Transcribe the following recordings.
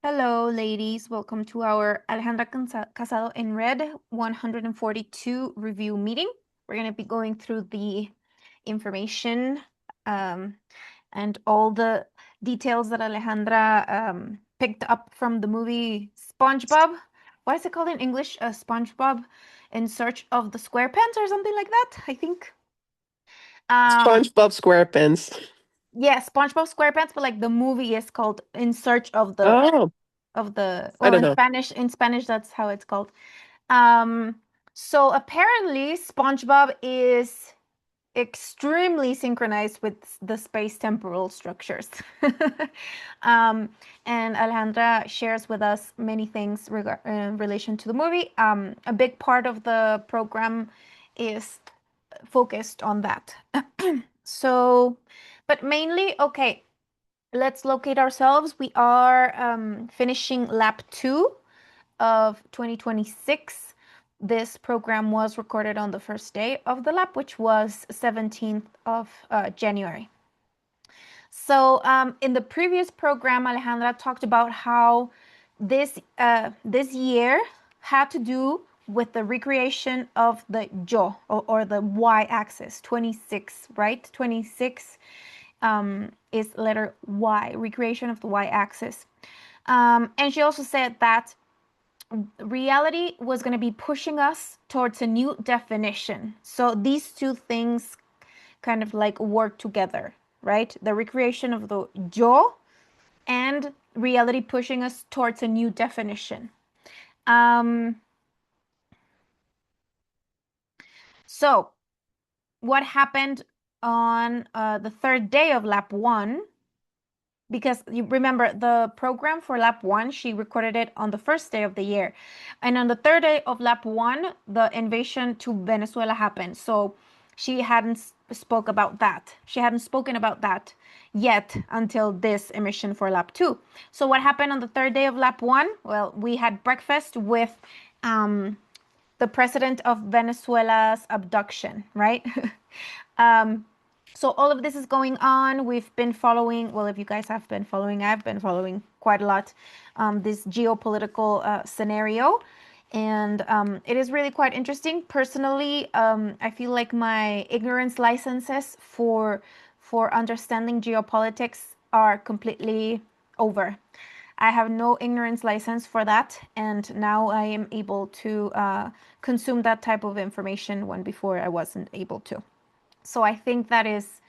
Hello, ladies. Welcome to our Alejandra Casado en Red 142 review meeting. We're going to be going through the information and all the details that Alejandra picked up from the movie SpongeBob. What is it called in English? SpongeBob in Search of the SquarePants or something like that, I think. SpongeBob SquarePants. Yeah, SpongeBob SquarePants, but like the movie is called In Search of the Oh, I well, don't know. in Spanish that's how it's called. Um, so apparently SpongeBob is extremely synchronized with the space temporal structures. um, and Alejandra shares with us many things in relation to the movie. A big part of the program is focused on that. So, but mainly, okay, let's locate ourselves. We are finishing lap 2 of 2026. This program was recorded on the first day of the lap, which was 17th of January. So in the previous program, Alejandra talked about how this year had to do with the recreation of the yo or the y-axis, 26, right? 26 is letter Y, recreation of the Y-axis. And she also said that reality was going to be pushing us towards a new definition. So these two things kind of like work together, right? The recreation of the yo and reality pushing us towards a new definition. Um, so what happened on the third day of lap 1, because you remember the program for lap 1, she recorded it on the first day of the year, and on the third day of lap 1 the invasion to Venezuela happened, so she hadn't spoken about that yet until this emission for lap 2. So what happened on the third day of lap 1? Well, we had breakfast with the president of Venezuela's abduction, right? um, so all of this is going on. We've been following, well, if you guys have been following, I've been following quite a lot this geopolitical scenario. And it is really quite interesting. Personally, I feel like my ignorance licenses for understanding geopolitics are completely over. I have no ignorance license for that, and now I am able to consume that type of information when before I wasn't able to. So I think that is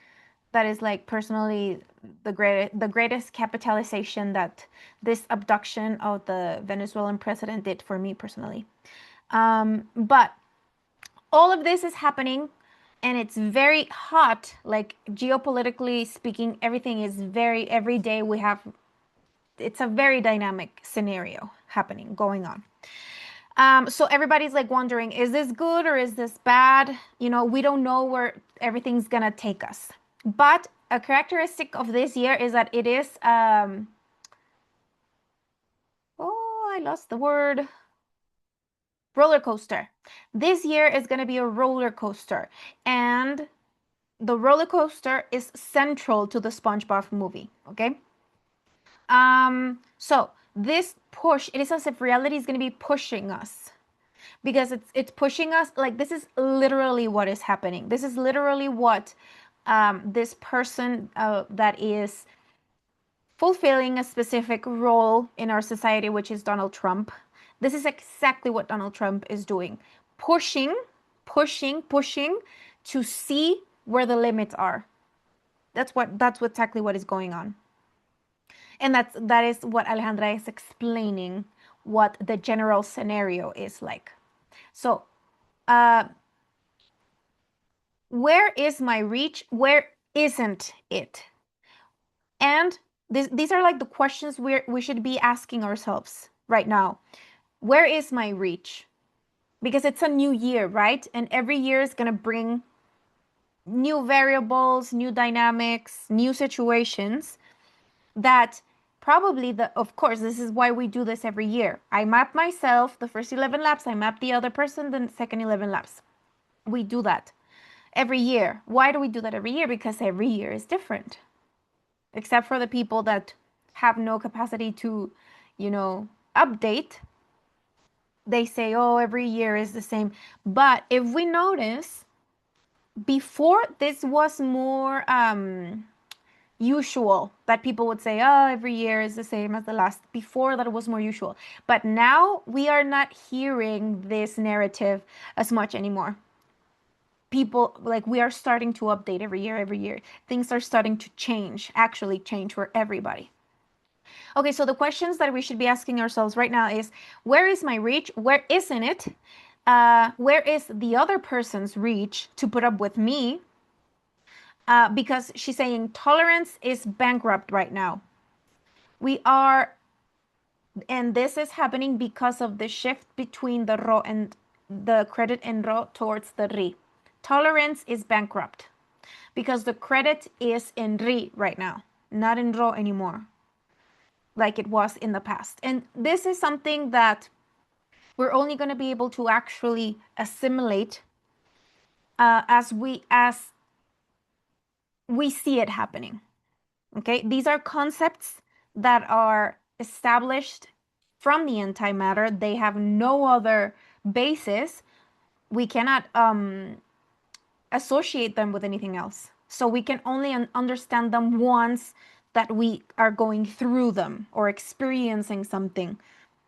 like personally the greatest capitalization that this abduction of the Venezuelan president did for me personally. But all of this is happening and it's very hot, like geopolitically speaking, everything is very, every day we have, it's a very dynamic scenario happening, going on. So everybody's like wondering, is this good or is this bad? You know, we don't know where everything's gonna take us. But a characteristic of this year is that it is, oh, I lost the word, roller coaster. This year is gonna be a roller coaster, and the roller coaster is central to the SpongeBob movie. Okay. So this push, it is as if reality is gonna be pushing us, because it's pushing us, like this is literally what is happening. This is literally what this person that is fulfilling a specific role in our society, which is Donald Trump. This is exactly what Donald Trump is doing. Pushing, pushing to see where the limits are. That's exactly what is going on. And that is what Alejandra is explaining, what the general scenario is like. So uh, where is my reach? Where isn't it? And these are like the questions we should be asking ourselves right now. Where is my reach? Because it's a new year, right? And every year is going to bring new variables, new dynamics, new situations that probably, of course, this is why we do this every year. I map myself the first 11 laps, I map the other person the second 11 laps. We do that every year. Why do we do that every year? Because every year is different, except for the people that have no capacity to, you know, update, they say, oh, every year is the same. But if we notice, before this was more usual that people would say, oh, every year is the same as the last. Before that was more usual. But now we are not hearing this narrative as much anymore. People, like, we are starting to update every year, every year. Things are starting to change, actually change for everybody. Okay, so the questions that we should be asking ourselves right now is, where is my reach? Where isn't it? Where is the other person's reach to put up with me? Because she's saying tolerance is bankrupt right now. We are, and this is happening because of the shift between the RO and the credit and RO towards the RI. Tolerance is bankrupt because the credit is in RI right now, not in RO anymore, like it was in the past. And this is something that we're only going to be able to actually assimilate as we see it happening. Okay, these are concepts that are established from the antimatter. They have no other basis. We cannot associate them with anything else. So we can only understand them once that we are going through them or experiencing something.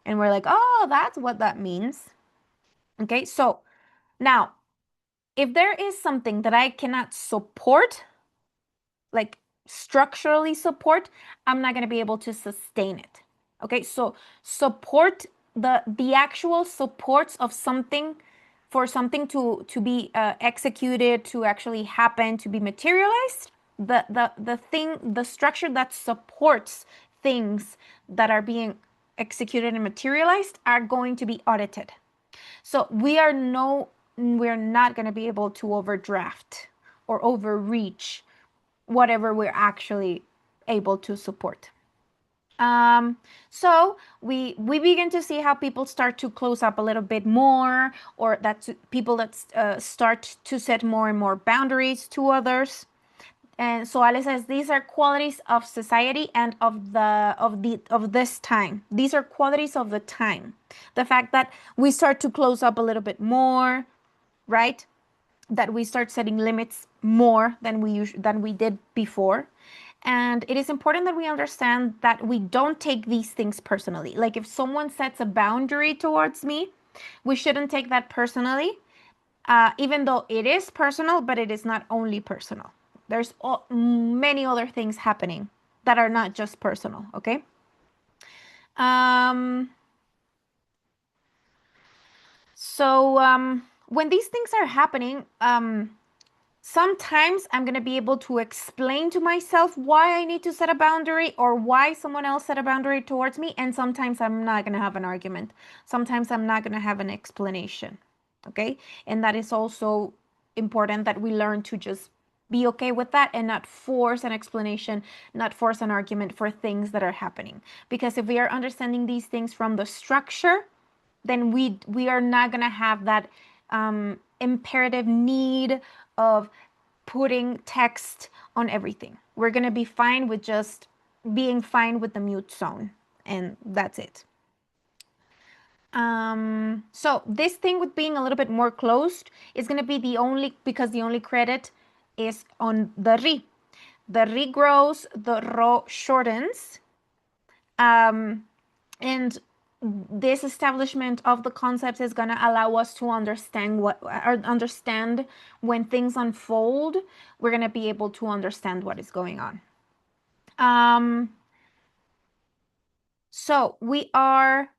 And we're like, oh, that's what that means. Okay, so now, if there is something that I cannot support, like structurally support, I'm not going to be able to sustain it. Okay, so support, the actual supports of something, for something to be executed, to actually happen, to be materialized, the structure that supports things that are being executed and materialized are going to be audited. So we're not going to be able to overdraft or overreach whatever we're actually able to support. So we begin to see how people start to close up a little bit more, or that people that start to set more and more boundaries to others. And so Ale says these are qualities of society and of this time. These are qualities of the time. The fact that we start to close up a little bit more, right? That we start setting limits more than we did before. And it is important that we understand that we don't take these things personally. Like if someone sets a boundary towards me, we shouldn't take that personally, even though it is personal, but it is not only personal. There's many other things happening that are not just personal, okay? Um, so when these things are happening, sometimes I'm going to be able to explain to myself why I need to set a boundary or why someone else set a boundary towards me. And sometimes I'm not going to have an argument. Sometimes I'm not going to have an explanation. Okay. And that is also important that we learn to just be okay with that and not force an explanation, not force an argument for things that are happening. Because if we are understanding these things from the structure, then we are not going to have that imperative need of putting text on everything. We're going to be fine with just being fine with the mute zone, and that's it. So this thing with being a little bit more closed is going to be because the only credit is on the RI. The RI grows, the RO shortens. And this establishment of the concepts is going to allow us to understand when things unfold. We're going to be able to understand what is going on. So we are,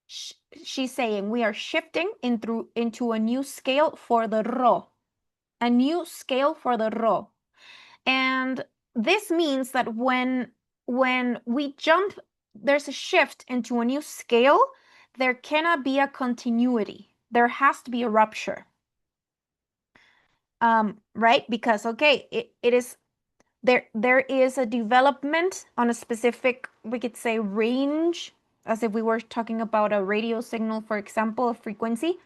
she's saying we are shifting into a new scale for the RO, a new scale for the RO. And this means that when we jump, there's a shift into a new scale, there cannot be a continuity. There has to be a rupture. Right? Because okay, it is there is a development on a specific, we could say, range, as if we were talking about a radio signal, for example, a frequency.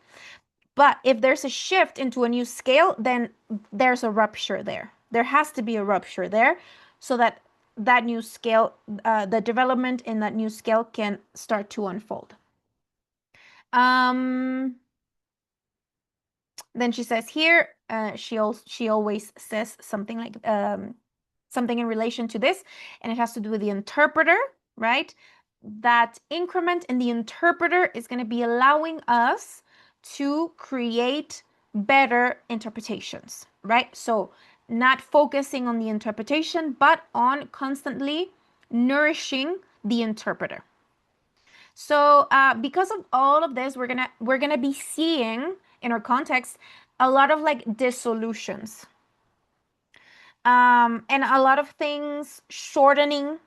But if there's a shift into a new scale, then there's a rupture there. There has to be a rupture there so that that new scale, the development in that new scale can start to unfold. Then she says here, she always says something like something in relation to this, and it has to do with the interpreter, right? That increment in the interpreter is going to be allowing us to create better interpretations, right? So not focusing on the interpretation, but on constantly nourishing the interpreter. So because of all of this, we're gonna be seeing in our context a lot of like dissolutions, and a lot of things shortening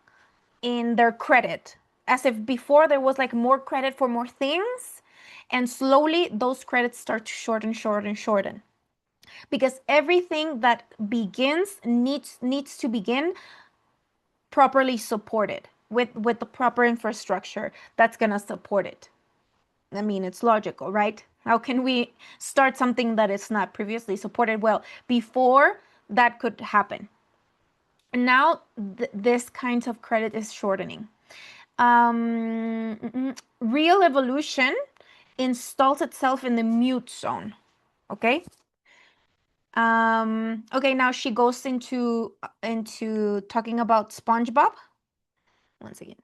in their credit, as if before there was like more credit for more things, and slowly those credits start to shorten, shorten, shorten. Because everything that begins needs to begin properly supported with the proper infrastructure that's gonna support it. I mean, it's logical, right? How can we start something that is not previously supported? Well, before that could happen. Now, this kind of credit is shortening. Real evolution installs itself in the mute zone. Okay. Okay, now she goes into talking about SpongeBob. Once again.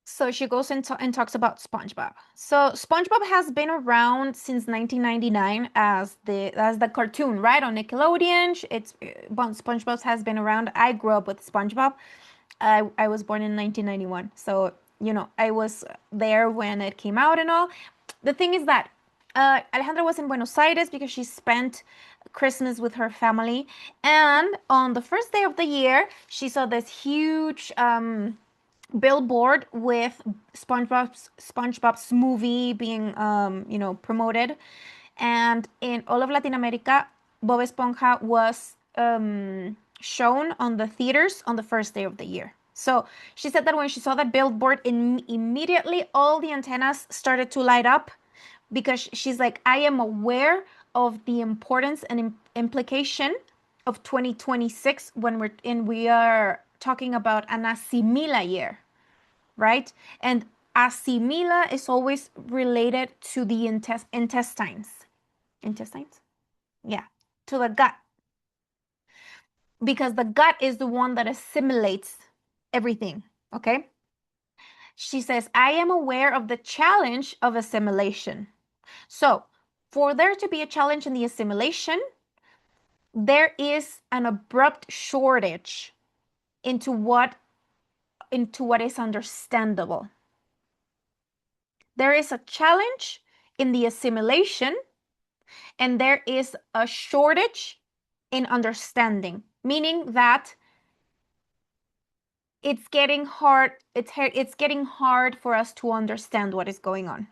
So she goes and talks about SpongeBob. So SpongeBob has been around since 1999 as the cartoon, right, on Nickelodeon. SpongeBob has been around. I grew up with SpongeBob. I was born in 1991, so I was there when it came out and all. The thing is that Alejandra was in Buenos Aires because she spent Christmas with her family, and on the first day of the year, she saw this huge billboard with SpongeBob's movie being promoted, and in all of Latin America, Bob Esponja was shown on the theaters on the first day of the year. So she said that when she saw that billboard, immediately all the antennas started to light up, because she's like, I am aware of the importance and implication of 2026 when we are talking about an asimila year, right? And asimila is always related to the intestines. Intestines? Yeah, to the gut. Because the gut is the one that assimilates everything, okay? She says, I am aware of the challenge of assimilation. So, for there to be a challenge in the assimilation, there is an abrupt shortage into what is understandable. There is a challenge in the assimilation, and there is a shortage in understanding, meaning that it's getting hard. It's getting hard for us to understand what is going on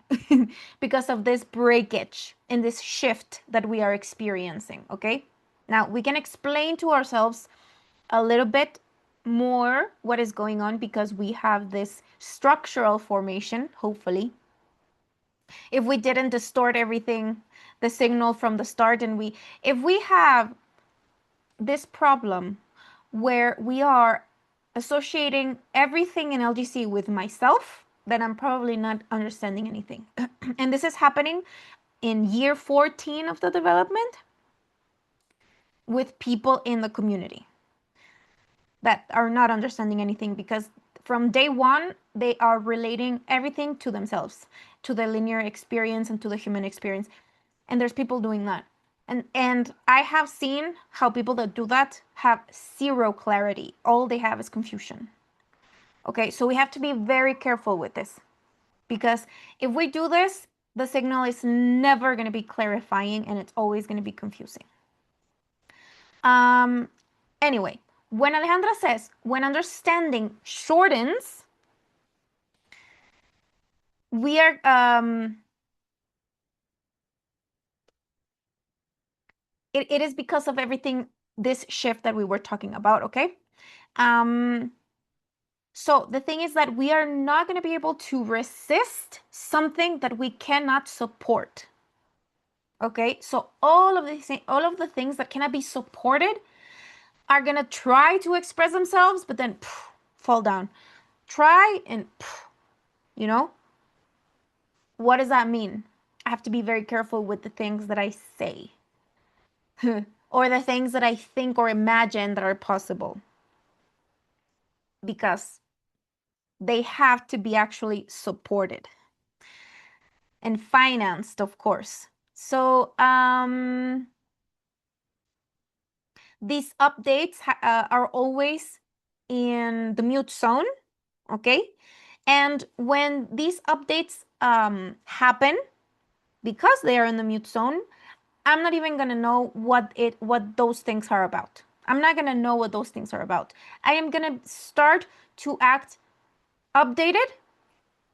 because of this breakage and this shift that we are experiencing. Okay, now we can explain to ourselves a little bit more what is going on because we have this structural formation, hopefully. If we didn't distort everything, the signal from the start, and if we have this problem where we are associating everything in LGC with myself, then I'm probably not understanding anything. And this is happening in year 14 of the development with people in the community that are not understanding anything, because from day one, they are relating everything to themselves, to the linear experience and to the human experience. And there's people doing that. And I have seen how people that do that have zero clarity. All they have is confusion. Okay, so we have to be very careful with this, because if we do this, the signal is never going to be clarifying and it's always going to be confusing. Anyway, when Alejandra says, when understanding shortens, we are it is because of everything, this shift that we were talking about, okay? So the thing is that we are not going to be able to resist something that we cannot support. Okay, so all of the things that cannot be supported are gonna try to express themselves, but then fall down. Try and you know, what does that mean? I have to be very careful with the things that I say or the things that I think or imagine that are possible because they have to be actually supported and financed, of course. So, these updates are always in the mute zone, okay? And when these updates happen, because they are in the mute zone, I'm not even gonna know what those things are about. I'm not gonna know what those things are about. I am gonna start to act updated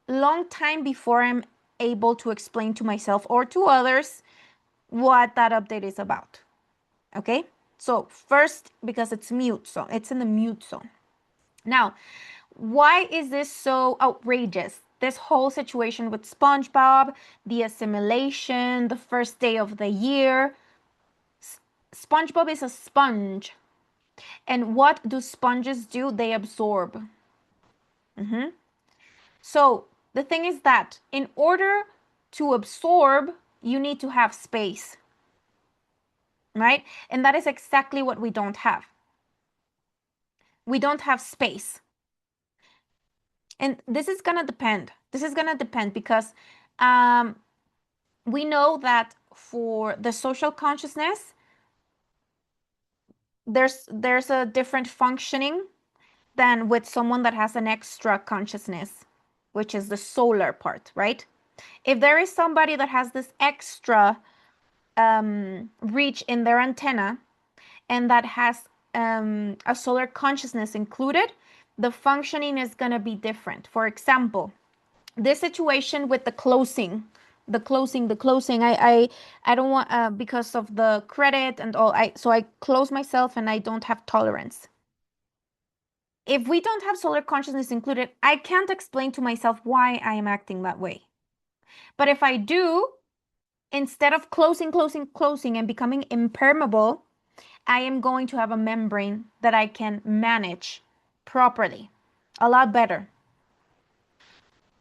long time before I'm able to explain to myself or to others what that update is about. Okay? So first, because it's mute zone, it's in the mute zone. Now, why is this so outrageous? This whole situation with SpongeBob, the assimilation, the first day of the year. SpongeBob is a sponge. And what do sponges do? They absorb. So the thing is that in order to absorb, you need to have space, right? And that is exactly what we don't have. We don't have space. And this is going to depend. This is going to depend because um, we know that for the social consciousness, there's a different functioning than with someone that has an extra consciousness, which is the solar part, right? If there is somebody that has this extra reach in their antenna and that has a solar consciousness included, the functioning is going to be different. For example, this situation with the closing, I don't want because of the credit and all, I close myself and I don't have tolerance. If we don't have solar consciousness included, I can't explain to myself why I am acting that way. But if I do, instead of closing and becoming impermeable, I am going to have a membrane that I can manage properly, a lot better.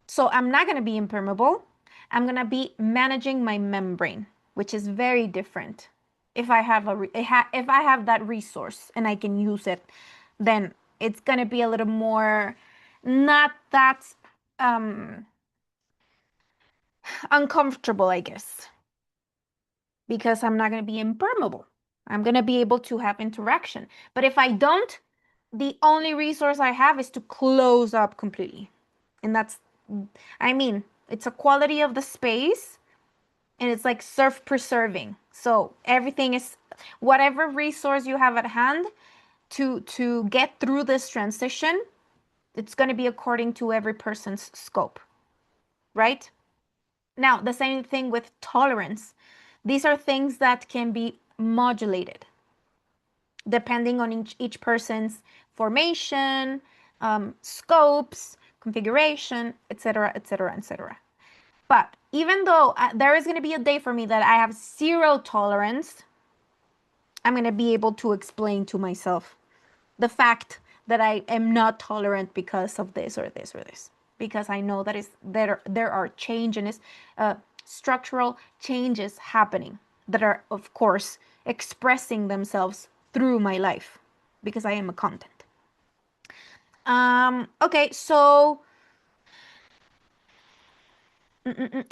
So I'm not going to be impermeable. I'm going to be managing my membrane, which is very different. If I have if I have that resource and I can use it, then it's going to be a little more not that uncomfortable, I guess, because I'm not going to be impermeable. I'm going to be able to have interaction. But if I don't, the only resource I have is to close up completely. And that's, I mean, it's a quality of the space and it's like self-preserving. So everything is whatever resource you have at hand to get through this transition, it's going to be according to every person's scope, right? Now, the same thing with tolerance. These are things that can be modulated depending on each person's formation, scopes, configuration, etc., etc., etc. But even though there is going to be a day for me that I have zero tolerance, I'm going to be able to explain to myself the fact that I am not tolerant because of this or this or this. Because I know that there are changes, structural changes happening that are, of course, expressing themselves through my life because I am a content. Okay, so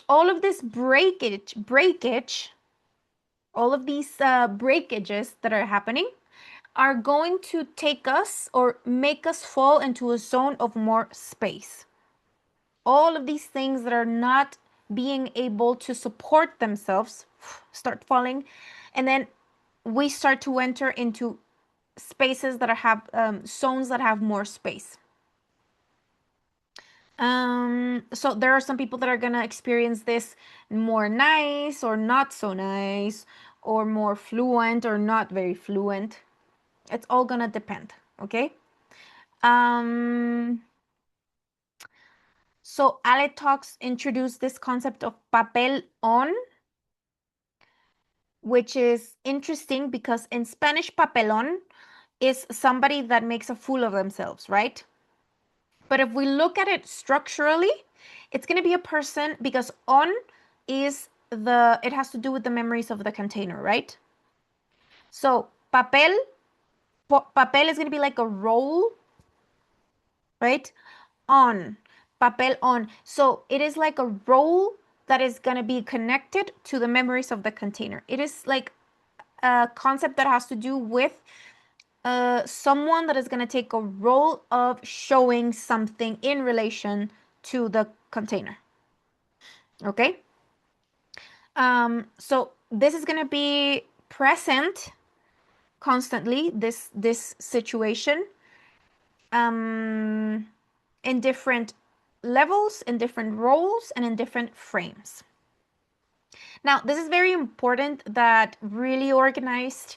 all of this breakage, all of these breakages that are happening are going to take us or make us fall into a zone of more space. All of these things that are not being able to support themselves start falling, and then we start to enter into spaces that have zones that have more space. So there are some people that are gonna experience this more nice or not so nice, or more fluent or not very fluent. It's all gonna depend, okay? So Ale Talks introduced this concept of papel on, which is interesting because in Spanish, papelón is somebody that makes a fool of themselves, right? But if we look at it structurally, it's going to be a person because on is it has to do with the memories of the container, right? So papel is going to be like a roll, right? On, papel on. So it is like a roll that is going to be connected to the memories of the container. It is like a concept that has to do with someone that is going to take a role of showing something in relation to the container. Okay? So this is going to be present constantly, this situation, in different levels, in different roles, and in different frames. Now, this is very important that really organized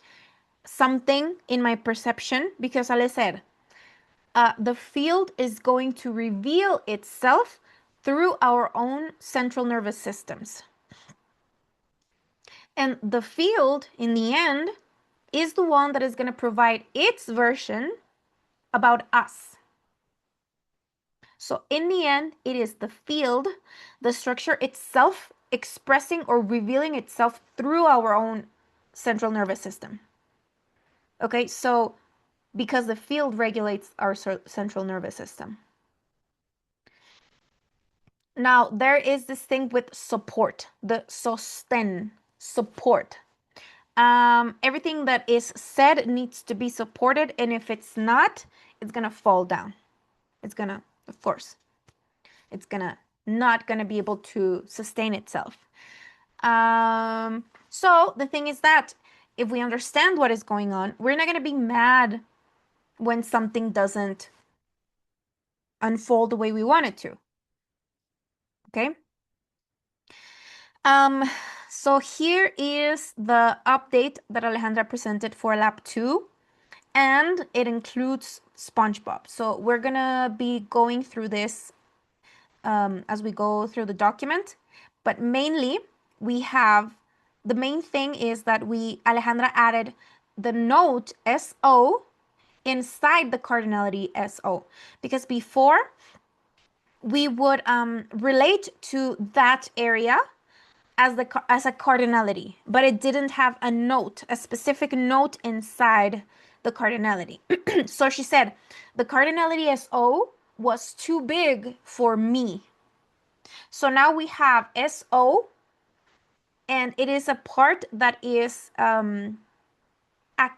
something in my perception because, as I said, the field is going to reveal itself through our own central nervous systems. And the field, in the end, is the one that is going to provide its version about us. So in the end, it is the field, the structure itself expressing or revealing itself through our own central nervous system. Okay, so because the field regulates our central nervous system. Now, there is this thing with support, the sostén, support. Everything that is said needs to be supported, and if it's not, it's gonna fall down. It's gonna, of course, it's gonna not gonna be able to sustain itself. So the thing is that if we understand what is going on, we're not gonna be mad when something doesn't unfold the way we want it to. Okay? So here is the update that Alejandra presented for Lab 2, and it includes SpongeBob. So we're gonna be going through this as we go through the document, but mainly we have, the main thing is that Alejandra added the note SO inside the cardinality SO, because before we would relate to that area as a cardinality, but it didn't have a note, a specific note inside the cardinality. So she said the cardinality SO was too big for me. So now we have SO, and it is a part that is at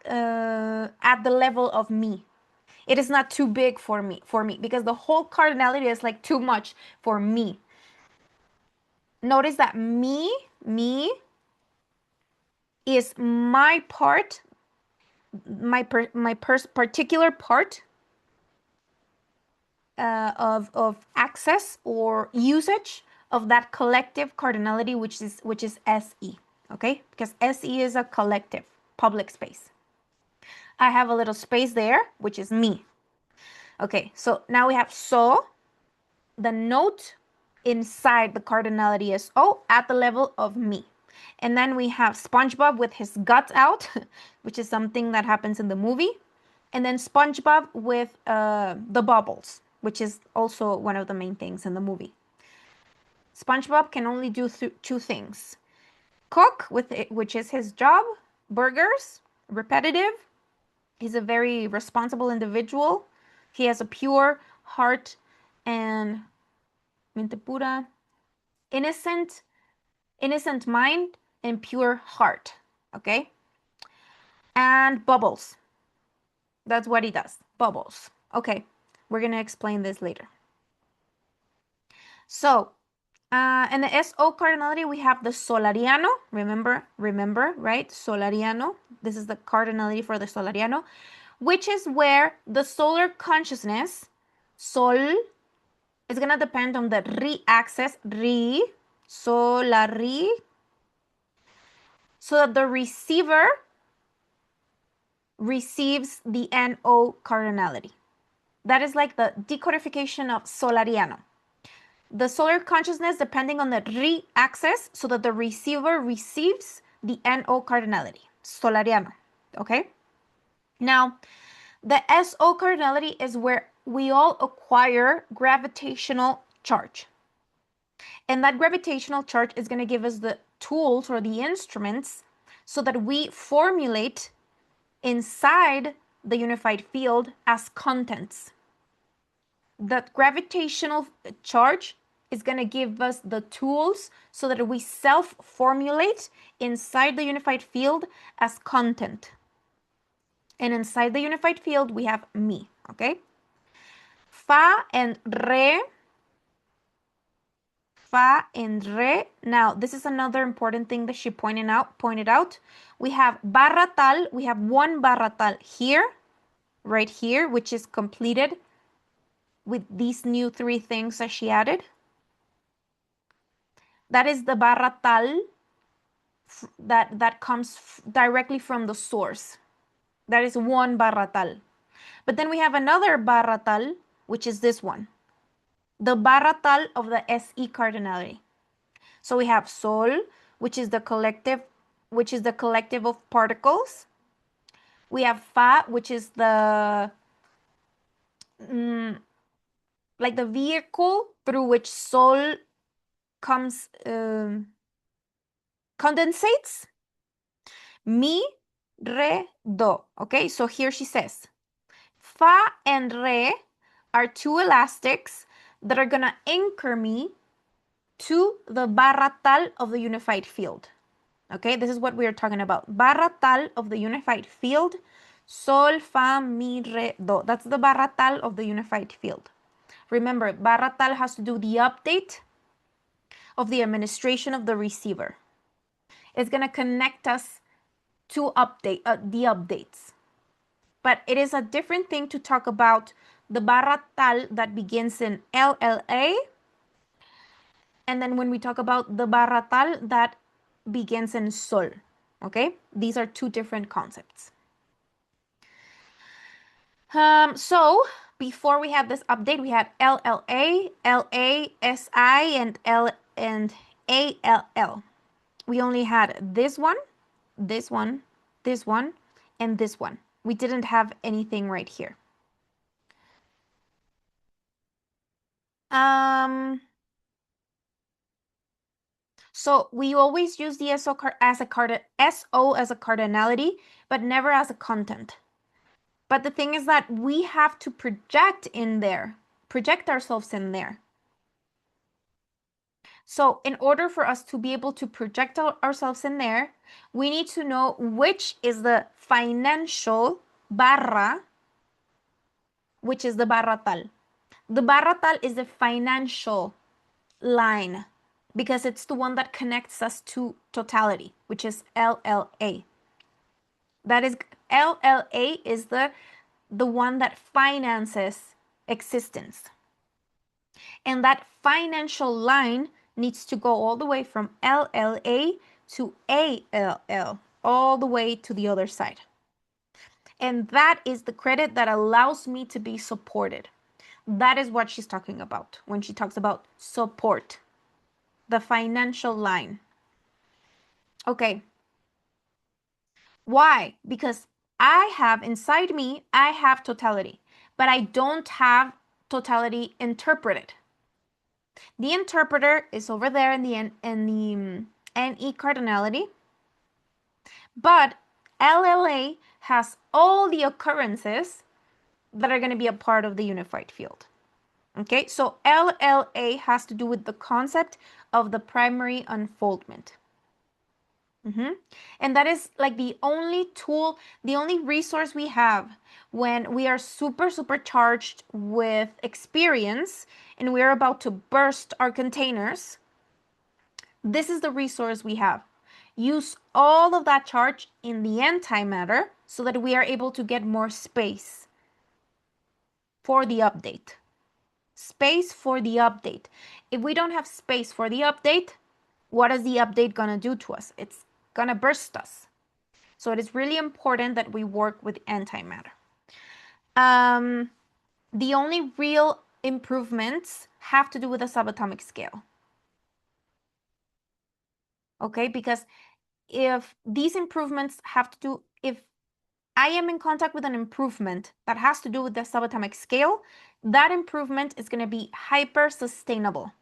the level of me. It is not too big for me because the whole cardinality is like too much for me. Notice that me is my part, my particular part of access or usage of that collective cardinality, which is SE. Okay, because SE is a collective public space. I have a little space there, which is me. Okay, so now we have so, the note inside the cardinality is O at the level of me. And then we have SpongeBob with his guts out, which is something that happens in the movie. And then SpongeBob with the bubbles, which is also one of the main things in the movie. SpongeBob can only do two things. Cook, which is his job, burgers, repetitive. He's a very responsible individual. He has a pure heart and mente pura, innocent mind and pure heart. Okay? And bubbles. That's what he does. Bubbles. Okay. We're going to explain this later. So, in the SO cardinality, we have the Solariano. Remember, right? Solariano. This is the cardinality for the Solariano, which is where the solar consciousness, Sol, is going to depend on the Ri axis, Ri, Solari, so that the receiver receives the NO cardinality. That is like the decodification of Solariano. The solar consciousness depending on the Ri axis so that the receiver receives the NO cardinality, solariano, okay? Now, the SO cardinality is where we all acquire gravitational charge. And that gravitational charge is going to give us the tools or the instruments so that we formulate inside the unified field as contents. That gravitational charge is going to give us the tools so that we self-formulate inside the unified field as content. And inside the unified field, we have mi, okay? Fa and re. Fa and re. Now, this is another important thing that she pointed out. We have barra tal. We have one barra tal here, right here, which is completed with these new 3 things that she added. That is the barra tal that comes directly from the source. That is one barra tal. But then we have another barra tal, which is this one. The barra tal of the SE cardinality. So we have Sol, which is the collective of particles. We have Fa, which is the like the vehicle through which Sol comes condensates. Mi, re, do. Okay, so here she says, Fa and re are 2 elastics that are gonna anchor me to the barra tal of the unified field. Okay, this is what we are talking about. Barra tal of the unified field. Sol, fa, mi, re, do. That's the barra tal of the unified field. Remember, barra tal has to do the update of the administration of the receiver. It's going to connect us to the updates. But it is a different thing to talk about the barra tal that begins in LLA. And then when we talk about the barra tal that begins in Sol. Okay, these are 2 different concepts. So before we had this update, we had LLA, LASI, and ALL. We only had this one, this one, this one, and this one. We didn't have anything right here. So we always use the SO as a cardinality, but never as a content. But the thing is that we have to project ourselves in there. So in order for us to be able to project ourselves in there, we need to know which is the financial barra, which is the barra tal. The barra tal is the financial line because it's the one that connects us to totality, which is LLA. That is, LLA is the one that finances existence. And that financial line needs to go all the way from LLA to ALL, all the way to the other side. And that is the credit that allows me to be supported. That is what she's talking about when she talks about support, the financial line. Okay. Why? Because inside me, I have totality, but I don't have totality interpreted. The interpreter is over there in the NE cardinality, but LLA has all the occurrences that are going to be a part of the unified field. Okay, so LLA has to do with the concept of the primary unfoldment. And that is like the only tool, the only resource we have when we are super charged with experience and we're about to burst our containers. This is the resource we have. Use all of that charge in the antimatter so that we are able to get more space for the update. Space for the update. If we don't have space for the update, what is the update gonna do to us? It's gonna burst us. So it is really important that we work with antimatter. The only real improvements have to do with the subatomic scale. Okay, because if these improvements have to do, if I am in contact with an improvement that has to do with the subatomic scale, that improvement is going to be hyper sustainable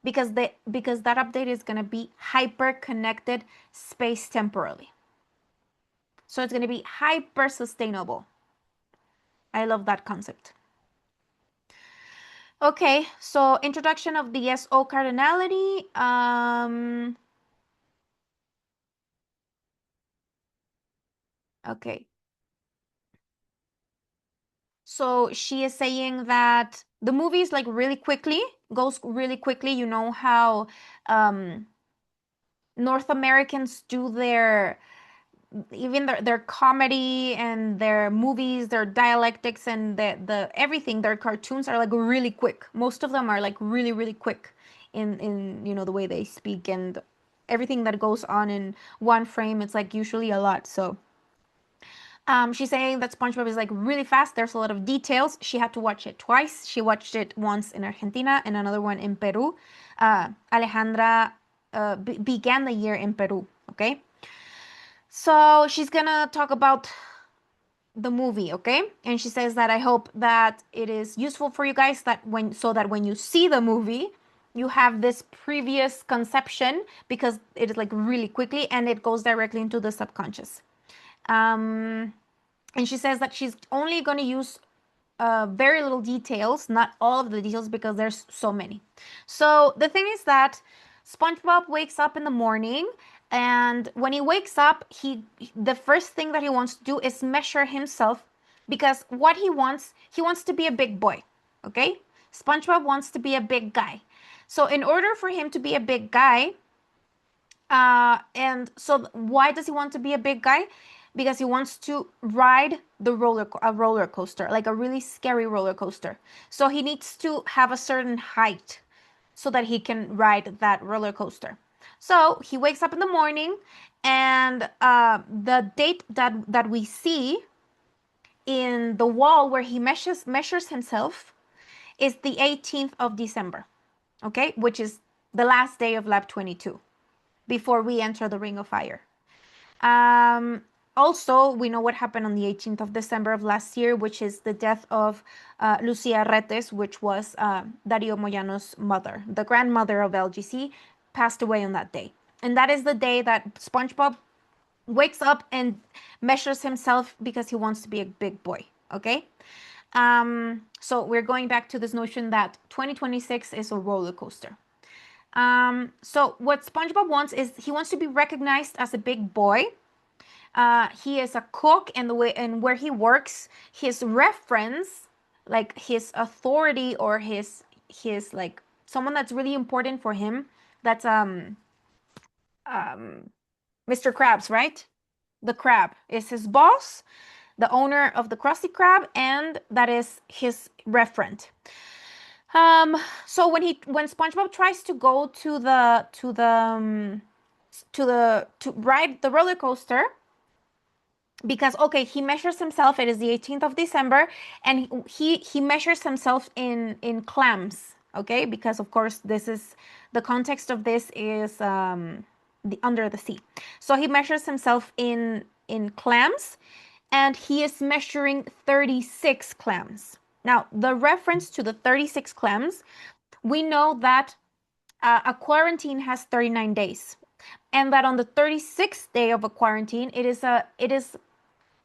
because that update is going to be hyper connected space temporally. So it's going to be hyper sustainable. I love that concept. Okay, so introduction of the SO cardinality. Okay. So she is saying that the movie is like really quickly, goes really quickly. You know how North Americans do their even their comedy and their movies, their dialectics and the everything, their cartoons are like really quick. Most of them are like really, really quick in the way they speak and everything that goes on in one frame. It's like usually a lot. So she's saying that SpongeBob is like really fast. There's a lot of details. She had to watch it twice. She watched it once in Argentina and another one in Peru. Alejandra began the year in Peru. Okay. So she's gonna talk about the movie, okay? And she says that I hope that it is useful for you guys that when you see the movie, you have this previous conception because it is like really quickly and it goes directly into the subconscious. Um, and she says that she's only going to use very little details, not all of the details because there's so many. So the thing is that SpongeBob wakes up in the morning, and when he wakes up, the first thing that he wants to do is measure himself because what he wants to be a big boy. Okay? SpongeBob wants to be a big guy. So in order for him to be a big guy, and so why does he want to be a big guy? Because he wants to ride a roller coaster, like a really scary roller coaster. So he needs to have a certain height so that he can ride that roller coaster. So he wakes up in the morning, and the date that we see in the wall where he measures himself is the 18th of December, okay, which is the last day of Lab 22 before we enter the Ring of Fire. Um, Also, we know what happened on the 18th of December of last year, which is the death of Lucia Retes, which was Dario Moyano's mother. The grandmother of LGC passed away on that day. And that is the day that SpongeBob wakes up and measures himself because he wants to be a big boy. Okay? So we're going back to this notion that 2026 is a roller coaster. So what SpongeBob wants is he wants to be recognized as a big boy. He is a cook, and the way and where he works, his reference, like his authority or his like someone that's really important for him. That's Mr. Krabs, right? The crab is his boss, the owner of the Krusty Krab, and that is his referent. So when SpongeBob tries to go to ride the roller coaster, because okay, he measures himself, it is the 18th of December, and he measures himself in clams, okay, because of course this is the context of this is the under the sea. So he measures himself in clams, and he is measuring 36 clams. Now the reference to the 36 clams, we know that a quarantine has 39 days, and that on the 36th day of a quarantine, it is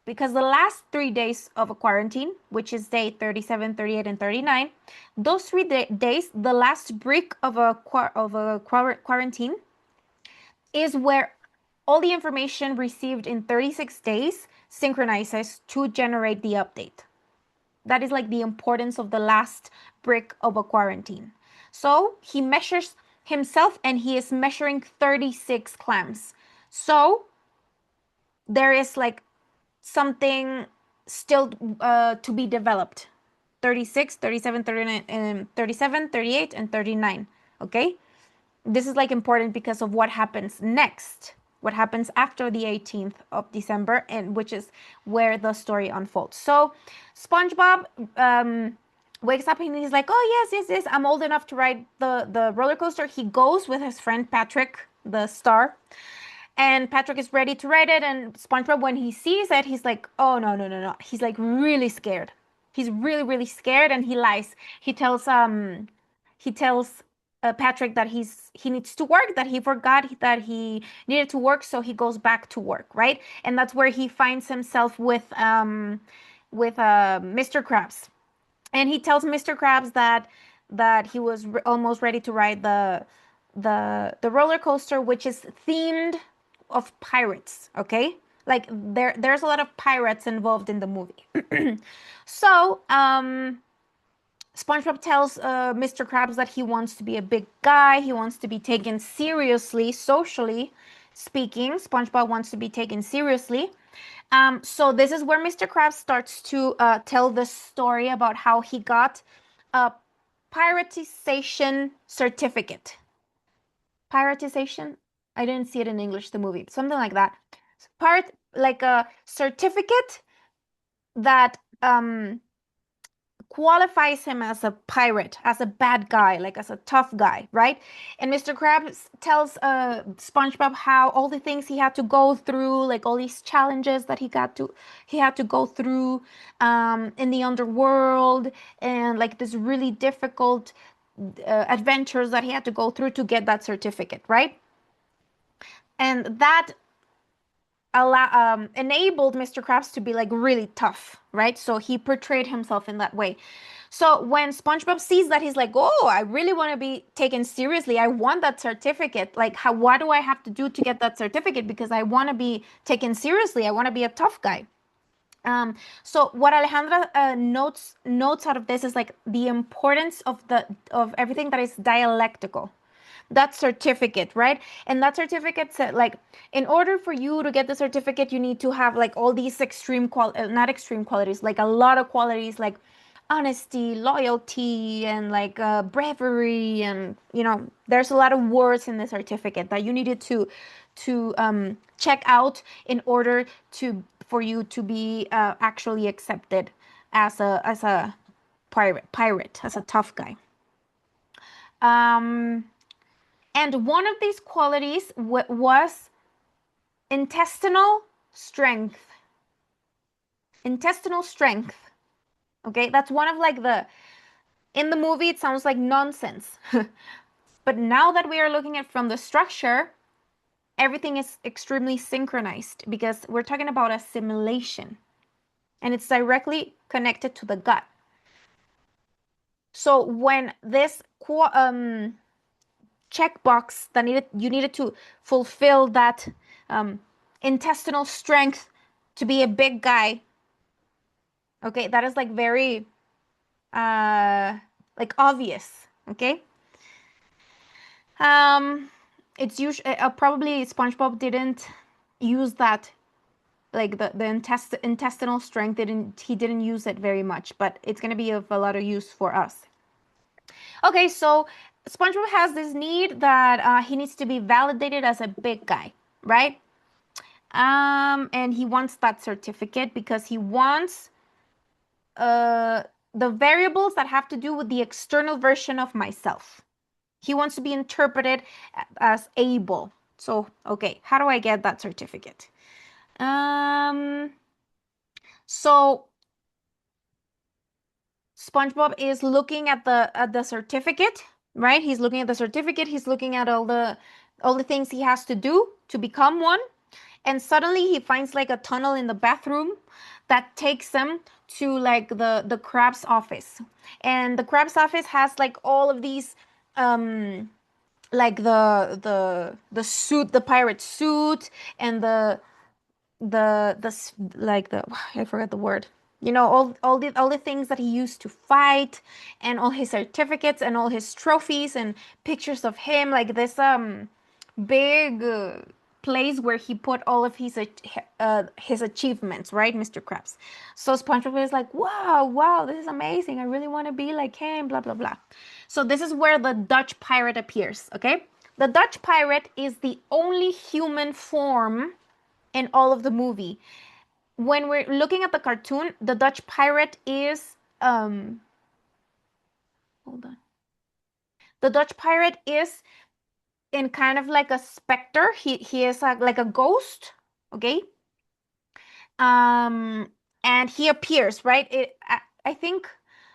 because the last 3 days of a quarantine, which is day 37, 38, and 39, those 3 days, the last break of a quarantine, is where all the information received in 36 days synchronizes to generate the update. That is like the importance of the last break of a quarantine. So he measures himself and he is measuring 36 clams. So there is like something still to be developed. 36, 37, 39, and 37, 38, and 39. Okay? This is like important because of what happens next. What happens after the 18th of December, and which is where the story unfolds. So SpongeBob wakes up and he's like, oh yes, I'm old enough to ride the roller coaster. He goes with his friend Patrick, the star, And Patrick is ready to write it, and SpongeBob, when he sees it, he's like, "Oh no, no, no, no!" He's like really scared. He's really, really scared, and he lies. He tells he tells Patrick that he needs to work, that he forgot that he needed to work, so he goes back to work, right? And that's where he finds himself with Mr. Krabs, and he tells Mr. Krabs that he was almost ready to ride the roller coaster, which is themed of pirates. Okay, like there's a lot of pirates involved in the movie. So SpongeBob tells Mr. Krabs that he wants to be a big guy. He wants to be taken seriously, socially speaking. SpongeBob wants to be taken seriously. So this is where Mr. Krabs starts to tell the story about how he got a piratization certificate. Piratization? I didn't see it in English, the movie. Something like that. Pirate, like a certificate that qualifies him as a pirate, as a bad guy, like as a tough guy, right? And Mr. Krabs tells SpongeBob how all the things he had to go through, like all these challenges that he had to go through in the underworld, and like this really difficult adventures that he had to go through to get that certificate, right? And that enabled Mr. Krabs to be like really tough, right? So he portrayed himself in that way. So when SpongeBob sees that, he's like, "Oh, I really want to be taken seriously. I want that certificate. Like, what do I have to do to get that certificate? Because I want to be taken seriously. I want to be a tough guy." So what Alejandra notes out of this is like the importance of everything that is dialectical, that certificate, right? And that certificate said like in order for you to get the certificate, you need to have like all these not extreme qualities, like a lot of qualities like honesty, loyalty, and like bravery, and there's a lot of words in the certificate that you needed to check out in order to for you to be actually accepted as a pirate, as a tough guy. Um, and one of these qualities was intestinal strength. Intestinal strength. Okay, that's one of like in the movie, it sounds like nonsense. But now that we are looking at from the structure, everything is extremely synchronized because we're talking about assimilation and it's directly connected to the gut. So when this checkbox that you needed to fulfill that um, intestinal strength to be a big guy. Okay, that is like very like obvious. Okay, um, it's usually probably SpongeBob didn't use that like the intestinal strength didn't use it very much, but it's gonna be of a lot of use for us. Okay, so SpongeBob has this need that he needs to be validated as a big guy, right? And he wants that certificate because he wants uh, the variables that have to do with the external version of myself. He wants to be interpreted as able. So, okay, how do I get that certificate? Um, so SpongeBob is looking at the certificate, right? He's looking at the certificate. He's looking at all the things he has to do to become one. And suddenly he finds like a tunnel in the bathroom that takes him to like the crab's office. And the crab's office has like all of these like the suit, the pirate suit, and like the I forgot the word. All the things that he used to fight, and all his certificates and all his trophies and pictures of him, like this big place where he put all of his achievements, right, Mr. Krabs. So SpongeBob is like, wow, wow, this is amazing. I really want to be like him, blah blah blah. So this is where the Dutch pirate appears. Okay, the Dutch pirate is the only human form in all of the movie. When we're looking at the cartoon, the Dutch pirate is hold on. The Dutch pirate is in kind of like a specter. He is like a ghost, okay? Um, and he appears, right? I think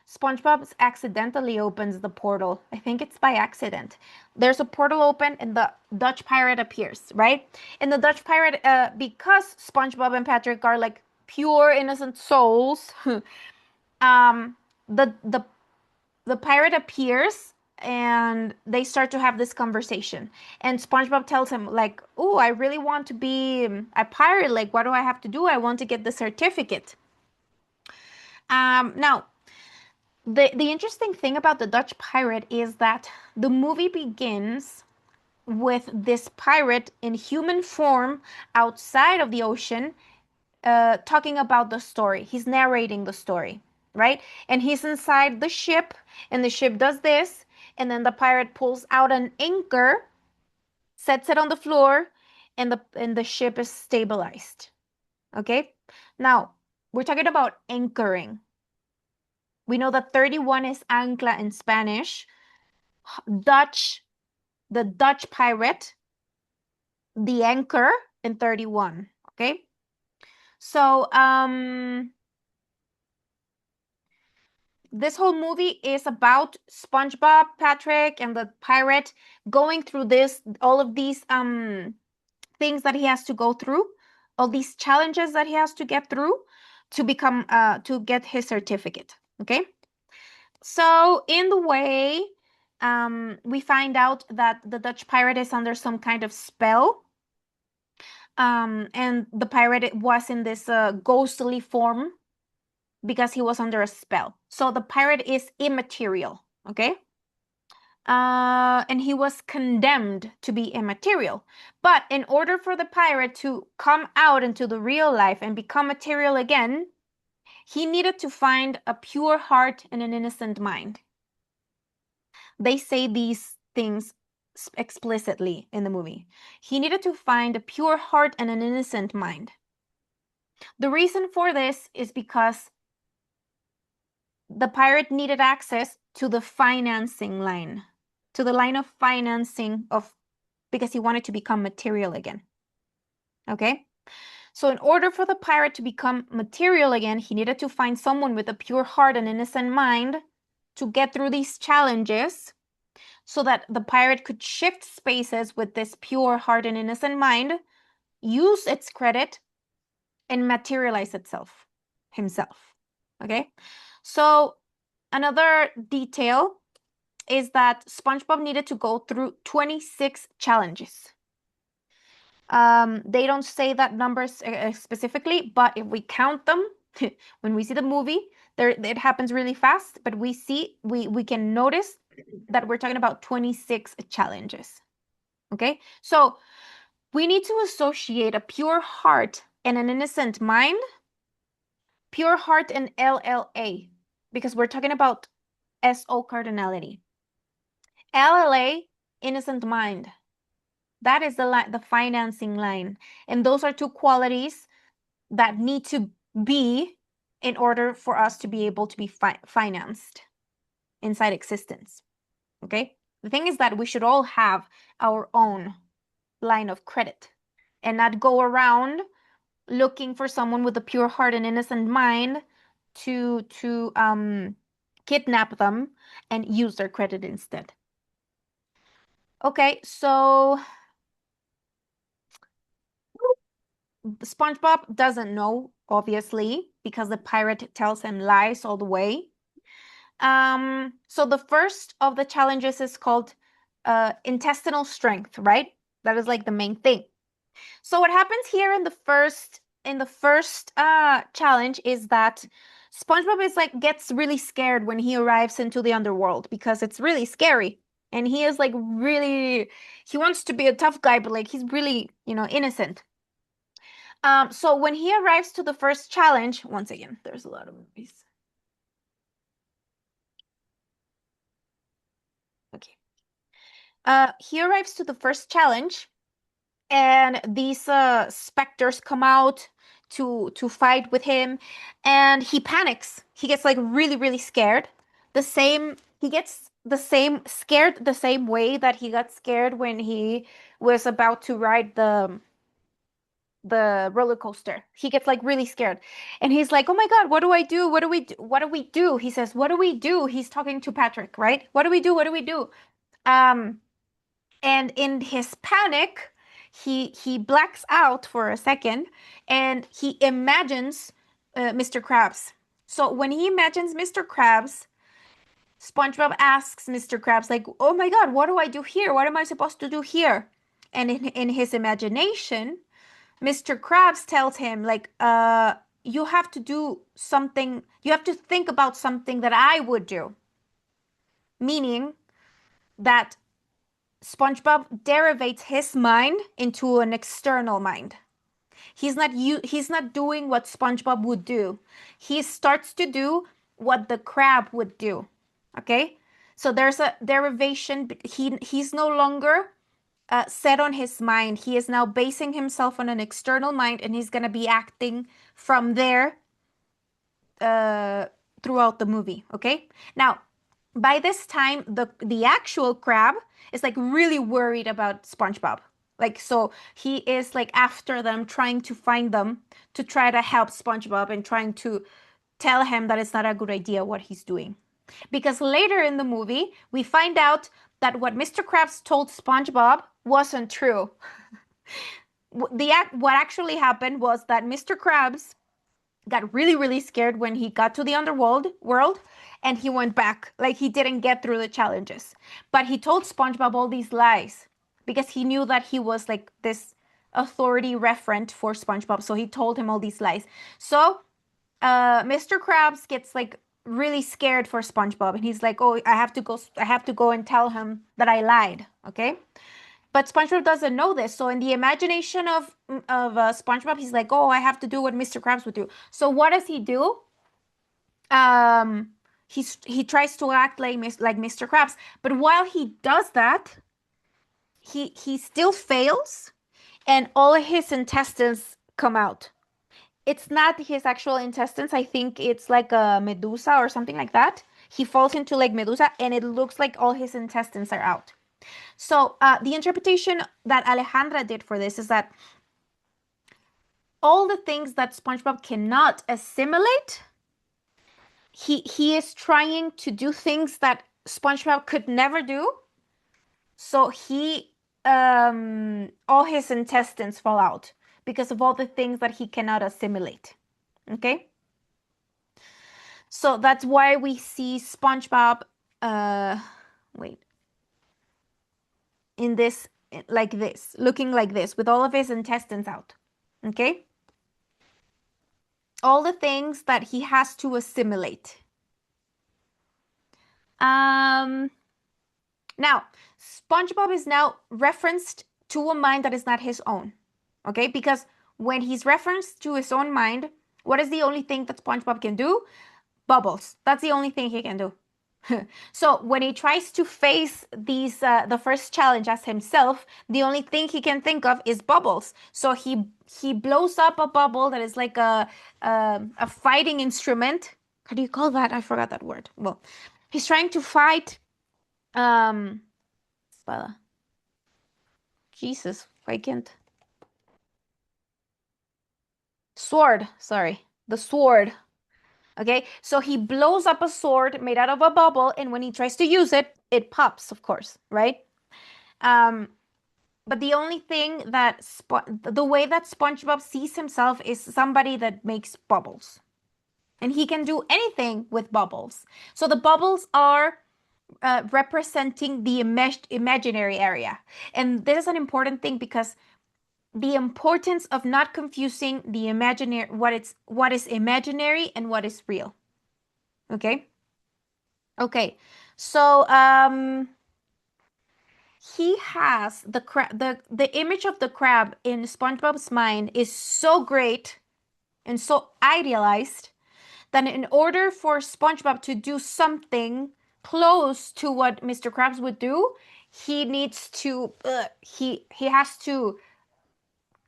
SpongeBob accidentally opens the portal. I think it's by accident. There's a portal open and the Dutch pirate appears, right? And the Dutch pirate, because SpongeBob and Patrick are like pure innocent souls, um, the the the pirate appears and they start to have this conversation. And SpongeBob tells him like, "Oh, I really want to be a pirate. Like, what do I have to do? I want to get the certificate." Now, the interesting thing about the Dutch pirate is that the movie begins with this pirate in human form outside of the ocean, talking about the story. He's narrating the story, right? And he's inside the ship, and the ship does this, and then the pirate pulls out an anchor, sets it on the floor, and the ship is stabilized. Okay? Now, we're talking about anchoring. We know that 31 is ancla in Spanish. Dutch, the Dutch pirate, the anchor in 31. Okay? So, this whole movie is about SpongeBob, Patrick, and the pirate going through all of these things that he has to go through, all these challenges that he has to get through to get his certificate. Okay, so in the way, we find out that the Dutch pirate is under some kind of spell. And the pirate was in this ghostly form because he was under a spell. So the pirate is immaterial, okay? And he was condemned to be immaterial. But in order for the pirate to come out into the real life and become material again, he needed to find a pure heart and an innocent mind. They say these things explicitly in the movie. He needed to find a pure heart and an innocent mind. The reason for this is because the pirate needed access to the financing line, to the line of financing because he wanted to become material again. Okay? So in order for the pirate to become material again, he needed to find someone with a pure heart and innocent mind to get through these challenges so that the pirate could shift spaces with this pure heart and innocent mind, use its credit, and materialize himself. Okay? So another detail is that SpongeBob needed to go through 26 challenges. They don't say that numbers specifically, but if we count them, when we see the movie, it happens really fast, but we can notice that we're talking about 26 challenges. Okay? So we need to associate a pure heart and an innocent mind, pure heart and LLA, because we're talking about SO cardinality. LLA, innocent mind. That is the financing line. And those are two qualities that need to be in order for us to be able to be financed inside existence. Okay? The thing is that we should all have our own line of credit and not go around looking for someone with a pure heart and innocent mind to kidnap them and use their credit instead. Okay, so SpongeBob doesn't know, obviously, because the pirate tells him lies all the way. So the first of the challenges is called intestinal strength, right? That is like the main thing. So what happens here in the first challenge is that SpongeBob is like gets really scared when he arrives into the underworld because it's really scary. And he is like really he wants to be a tough guy, but like he's really, innocent. So when he arrives to the first challenge, once again, there's a lot of movies. Okay. He arrives to the first challenge, and these specters come out to fight with him, and he panics. He gets like really, really scared. The same, he gets the same scared the same way that he got scared when he was about to ride the roller coaster. He gets like really scared. And he's like, "Oh my God, what do I do? What do we do? What do we do?" He says, "What do we do?" He's talking to Patrick, right? "What do we do? What do we do?" Um, and in his panic, he blacks out for a second and he imagines Mr. Krabs. So when he imagines Mr. Krabs, SpongeBob asks Mr. Krabs, like, "Oh my God, what do I do here? What am I supposed to do here?" And in his imagination, Mr. Krabs tells him, like, you have to do something, you have to think about something that I would do. Meaning that SpongeBob derivates his mind into an external mind. He's not doing what SpongeBob would do. He starts to do what the crab would do. Okay? So there's a derivation. He's no longer set on his mind. He is now basing himself on an external mind, and he's gonna be acting from there uh, throughout the movie. Okay? Now, by this time, the actual crab is like really worried about SpongeBob. Like, so he is like after them, trying to find them to try to help SpongeBob and trying to tell him that it's not a good idea what he's doing. Because later in the movie, we find out that what Mr. Krabs told SpongeBob wasn't true. What actually happened was that Mr. Krabs got really, really scared when he got to the underworld and he went back. Like he didn't get through the challenges. But he told SpongeBob all these lies because he knew that he was like this authority referent for SpongeBob. So he told him all these lies. So Mr. Krabs gets like really scared for SpongeBob and he's like, "Oh, I have to go and tell him that I lied." Okay? But SpongeBob doesn't know this. So in the imagination of SpongeBob, he's like, "Oh, I have to do what Mr. Krabs would do." So what does he do? Um, he tries to act like Mr. Krabs, but while he does that, he still fails, and all his intestines come out. It's not his actual intestines. I think it's like a Medusa or something like that. He falls into like Medusa, and it looks like all his intestines are out. So the interpretation that Alejandra did for this is that all the things that SpongeBob cannot assimilate, he is trying to do things that SpongeBob could never do. So he all his intestines fall out because of all the things that he cannot assimilate. Okay? So that's why we see SpongeBob uh wait, in this like this, looking like this with all of his intestines out. Okay? All the things that he has to assimilate. Um, Now, SpongeBob is now referenced to a mind that is not his own. Okay? Because when he's referenced to his own mind, what is the only thing that SpongeBob can do? Bubbles. That's the only thing he can do. So when he tries to face the first challenge as himself, the only thing he can think of is bubbles. So he blows up a bubble that is like a fighting instrument. How do you call that? I forgot that word. Well, he's trying to fight espada. Jesus, I can't. Sword, sorry. The sword. Okay, so he blows up a sword made out of a bubble, and when he tries to use it, it pops, of course, right? Um, but the only thing that the way that SpongeBob sees himself is somebody that makes bubbles. And he can do anything with bubbles. So the bubbles are representing the imaginary area. And this is an important thing because the importance of not confusing the imaginary what is imaginary and what is real. Okay? Okay. So he has the image of the crab in SpongeBob's mind is so great and so idealized that in order for SpongeBob to do something close to what Mr. Krabs would do, he needs to he has to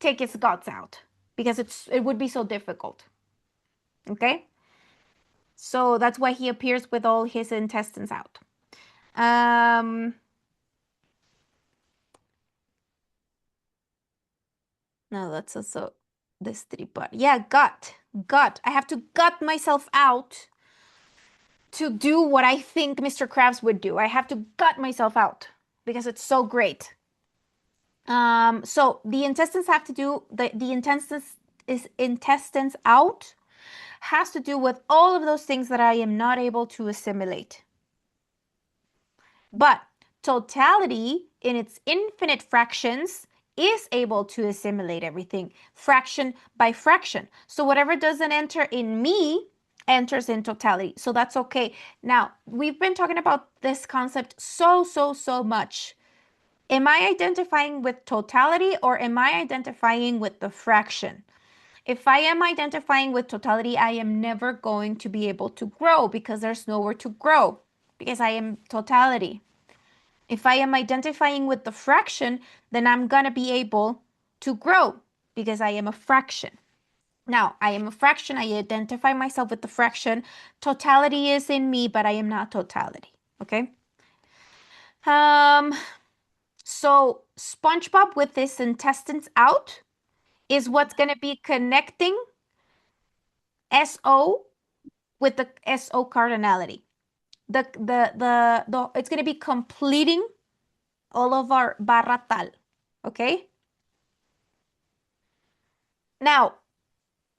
take his guts out because it would be so difficult. Okay? So that's why he appears with all his intestines out. Um, no, that's also this three part. Yeah, gut. I have to gut myself out to do what I think Mr. Krabs would do. I have to gut myself out because it's so great. So the intestines have to do the intestines out has to do with all of those things that I am not able to assimilate. But totality in its infinite fractions is able to assimilate everything fraction by fraction. So whatever doesn't enter in me enters in totality. So that's okay. Now, we've been talking about this concept so much. Am I identifying with totality or am I identifying with the fraction? If I am identifying with totality, I am never going to be able to grow because there's nowhere to grow because I am totality. If I am identifying with the fraction, then I'm going to be able to grow because I am a fraction. Now, I am a fraction. I identify myself with the fraction. Totality is in me, but I am not totality. Okay? Um, so SpongeBob with his intestines out is what's going to be connecting SO with the SO cardinality. It's going to be completing all of our barra tal. Okay? Now,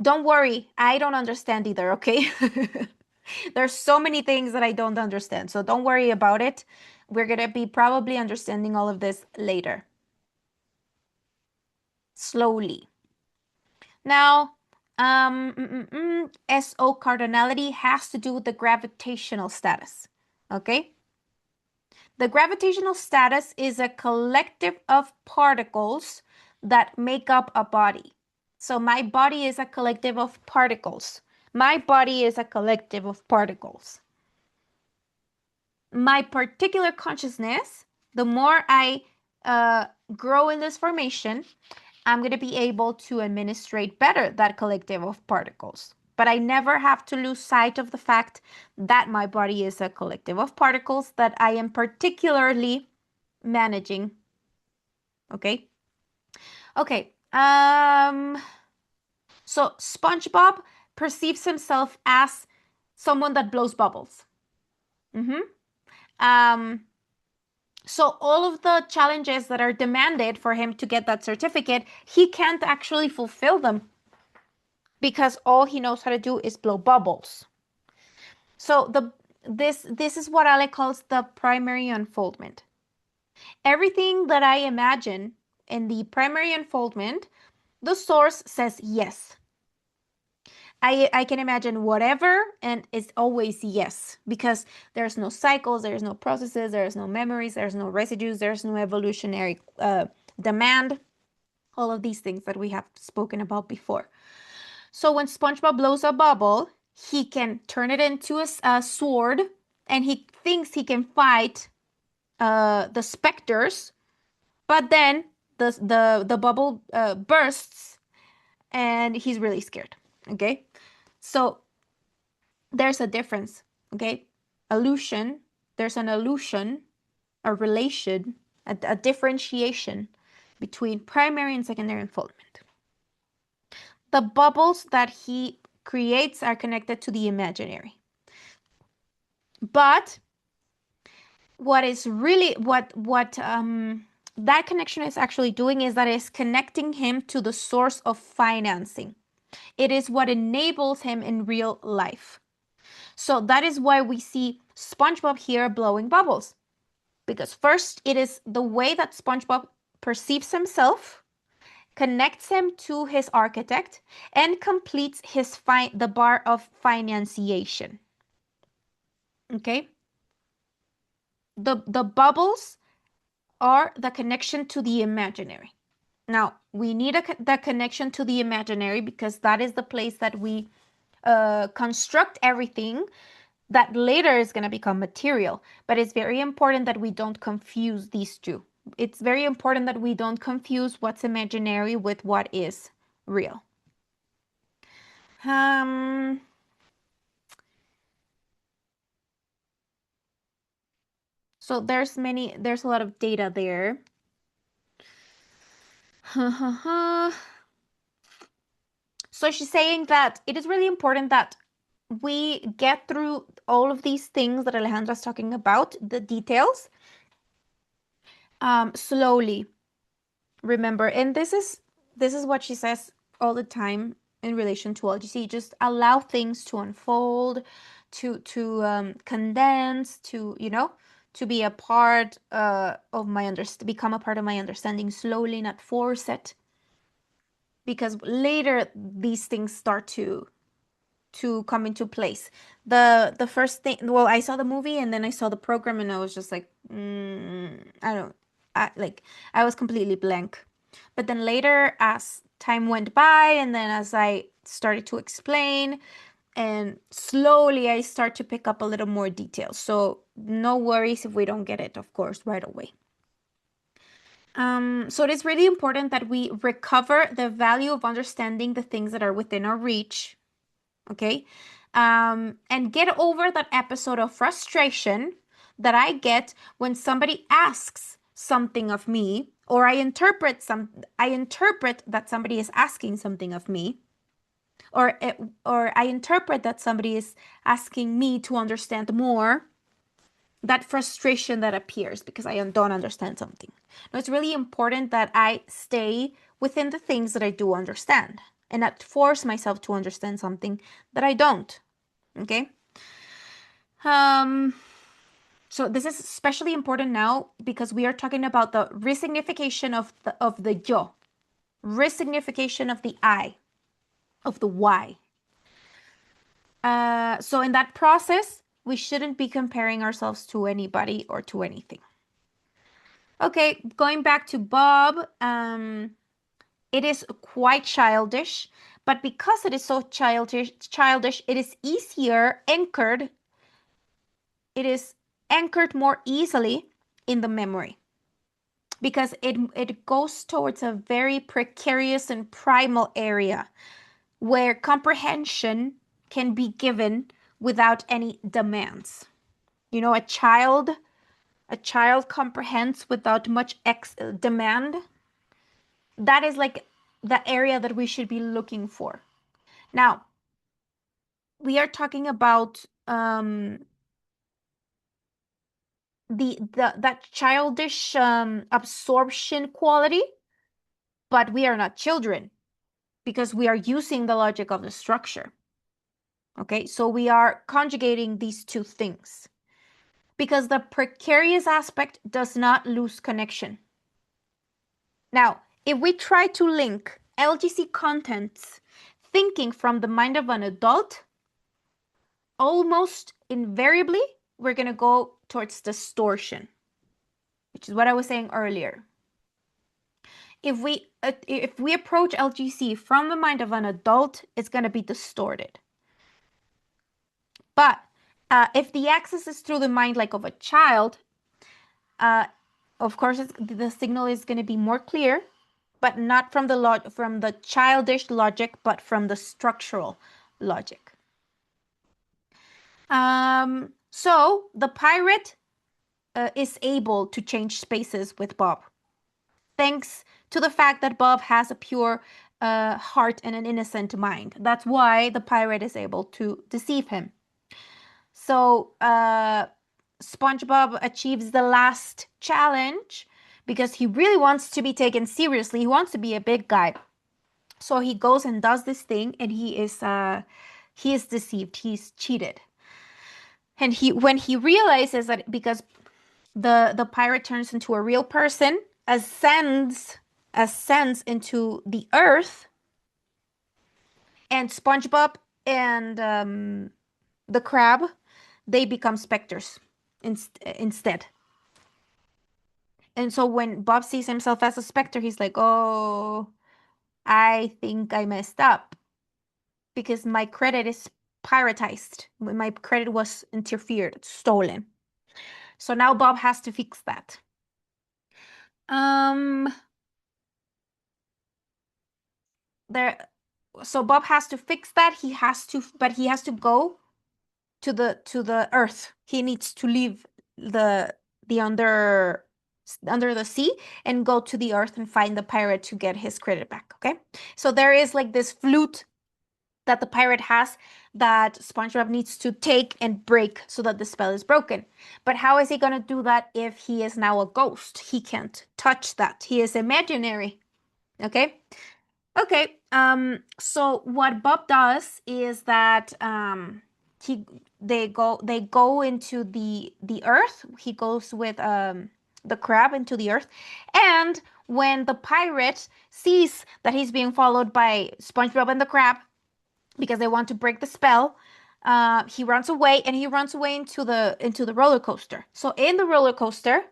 don't worry, I don't understand either, okay? There's so many things that I don't understand, so don't worry about it. We're gonna be probably understanding all of this later. Slowly. Now, SO cardinality has to do with the gravitational status, okay? The gravitational status is a collective of particles that make up a body. So my body is a collective of particles. My body is a collective of particles. My particular consciousness, the more I grow in this formation, I'm going to be able to administrate better that collective of particles. But I never have to lose sight of the fact that my body is a collective of particles that I am particularly managing. Okay. Okay. So SpongeBob perceives himself as someone that blows bubbles. Mm-hmm. Um, so all of the challenges that are demanded for him to get that certificate, he can't actually fulfill them because all he knows how to do is blow bubbles. So this is what Ale calls the primary unfoldment. Everything that I imagine in the primary unfoldment, the source says yes. I can imagine whatever and it's always yes because there's no cycles, there's no processes, there's no memories, there's no residues, there's no evolutionary demand, all of these things that we have spoken about before. So when SpongeBob blows a bubble, he can turn it into a sword and he thinks he can fight the specters, but then the bubble bursts and he's really scared. Okay, so there's a difference. Okay, illusion. There's an illusion, a relation, a differentiation between primary and secondary unfoldment. The bubbles that he creates are connected to the imaginary. But what is really what that connection is actually doing is that it's connecting him to the source of financing. It is what enables him in real life. So that is why we see SpongeBob here blowing bubbles. Because first, it is the way that SpongeBob perceives himself, connects him to his architect, and completes the bar of financiation. Okay? The bubbles are the connection to the imaginary. Now, we need the connection to the imaginary because that is the place that we construct everything that later is going to become material. But it's very important that we don't confuse these two. It's very important that we don't confuse what's imaginary with what is real. So there's a lot of data there. So she's saying that it is really important that we get through all of these things that Alejandra's talking about, the details, slowly. Remember, and this is what she says all the time in relation to LGC. Just allow things to unfold, to condense, to to be a part of my become a part of my understanding slowly, not force it. Because later these things start to come into place. The first thing, well, I saw the movie and then I saw the program and I was just like, I don't, I was completely blank. But then later, as time went by and then as I started to explain, and slowly I start to pick up a little more details. So no worries if we don't get it, of course, right away. So it is really important that we recover the value of understanding the things that are within our reach, okay? And get over that episode of frustration that I get when somebody asks something of me, or I interpret that somebody is asking something of me, or I interpret that somebody is asking me to understand more. That frustration that appears because I don't understand something. Now, it's really important that I stay within the things that I do understand and not force myself to understand something that I don't. Okay? So this is especially important now because we are talking about the resignification of the yo, resignification of the I, of the why. So in that process, we shouldn't be comparing ourselves to anybody or to anything. Okay, going back to Bob, it is quite childish, but because it is so childish, it is anchored more easily in the memory because it goes towards a very precarious and primal area where comprehension can be given without any demands. You know, a child comprehends without much demand. That is like the area that we should be looking for. Now, we are talking about that childish absorption quality, but we are not children because we are using the logic of the structure. Okay, so we are conjugating these two things because the precarious aspect does not lose connection. Now, if we try to link LGC contents thinking from the mind of an adult, almost invariably, we're going to go towards distortion, which is what I was saying earlier. If we approach LGC from the mind of an adult, it's going to be distorted. But if the access is through the mind like of a child, of course, the signal is going to be more clear, but not from the childish logic, but from the structural logic. So the pirate is able to change spaces with Bob, thanks to the fact that Bob has a pure heart and an innocent mind. That's why the pirate is able to deceive him. So SpongeBob achieves the last challenge because he really wants to be taken seriously. He wants to be a big guy. So he goes and does this thing, and he is deceived. He's cheated. And when he realizes that because the pirate turns into a real person, ascends into the earth, and SpongeBob and the crab, they become specters instead. And so when Bob sees himself as a specter, he's like, oh, I think I messed up because my credit is piratized. My credit was interfered, stolen. So now Bob has to fix that. There, so Bob has to fix that. But he has to go to the earth. He needs to leave the the under the sea and go to the earth and find the pirate to get his credit back. Okay, so there is like this flute that the pirate has that SpongeBob needs to take and break so that the spell is broken. But how is he gonna do that if he is now a ghost? He can't touch that. He is imaginary. Okay. Okay. So what Bob does is that he they go into the earth. He goes with the crab into the earth, and when the pirate sees that he's being followed by SpongeBob and the crab because they want to break the spell, he runs away, and he runs away into the roller coaster. So in the roller coaster,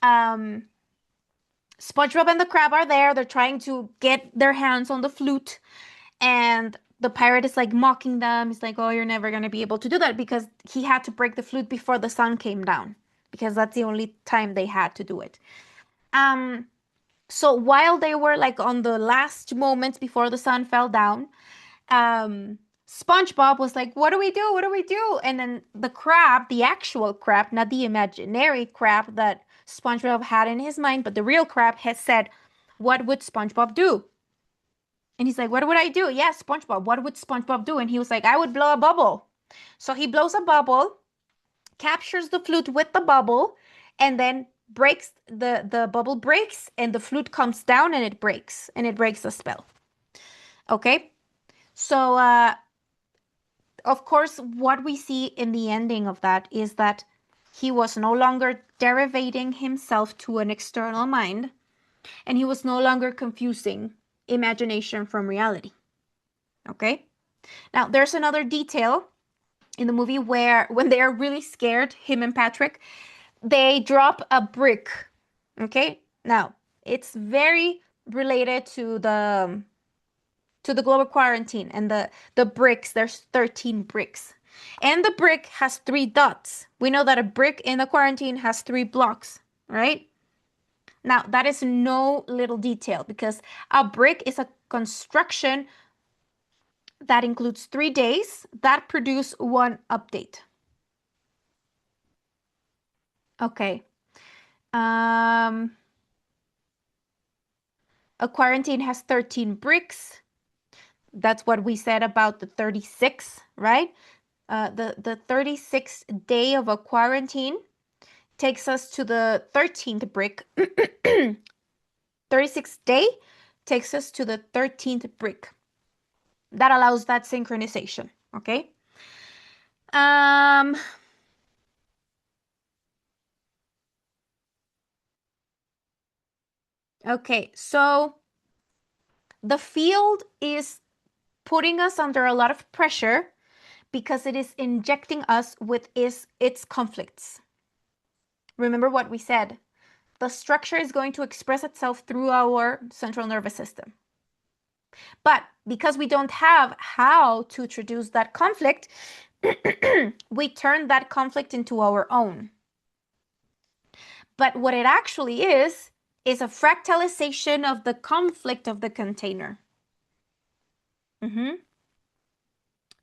um, SpongeBob and the crab are there. They're trying to get their hands on the flute, and the pirate is like mocking them. He's like, "Oh, you're never gonna be able to do that," because he had to break the flute before the sun came down, because that's the only time they had to do it. Um, so while they were like on the last moments before the sun fell down, um, SpongeBob was like, "What do we do? What do we do?" And then the crab, the actual crab, not the imaginary crab that SpongeBob had in his mind, but the real crab has said, "What would SpongeBob do?" And he's like, "What would I do?" "Yeah, SpongeBob, what would SpongeBob do?" And he was like, "I would blow a bubble." So he blows a bubble, captures the flute with the bubble, and then breaks the bubble breaks, and the flute comes down and it breaks the spell. Okay? So of course, what we see in the ending of that is that he was no longer derivating himself to an external mind, and he was no longer confusing imagination from reality. Okay? Now, there's another detail in the movie where, when they are really scared, him and Patrick, they drop a brick. Okay? Now, it's very related to the global quarantine and the bricks. There's 13 bricks. And the brick has 3 dots. We know that a brick in the quarantine has 3 blocks, right? Now, that is no little detail, because a brick is a construction that includes 3 days that produce one update. Okay. Um, a quarantine has 13 bricks. That's what we said about the 36, right? The 36th day of a quarantine takes us to the 13th brick. 36th day takes us to the 13th brick. That allows that synchronization, okay? Um, okay, so the field is putting us under a lot of pressure because it is injecting us with its conflicts. Remember what we said. The structure is going to express itself through our central nervous system. But because we don't have how to introduce that conflict, we turn that conflict into our own. But what it actually is a fractalization of the conflict of the container.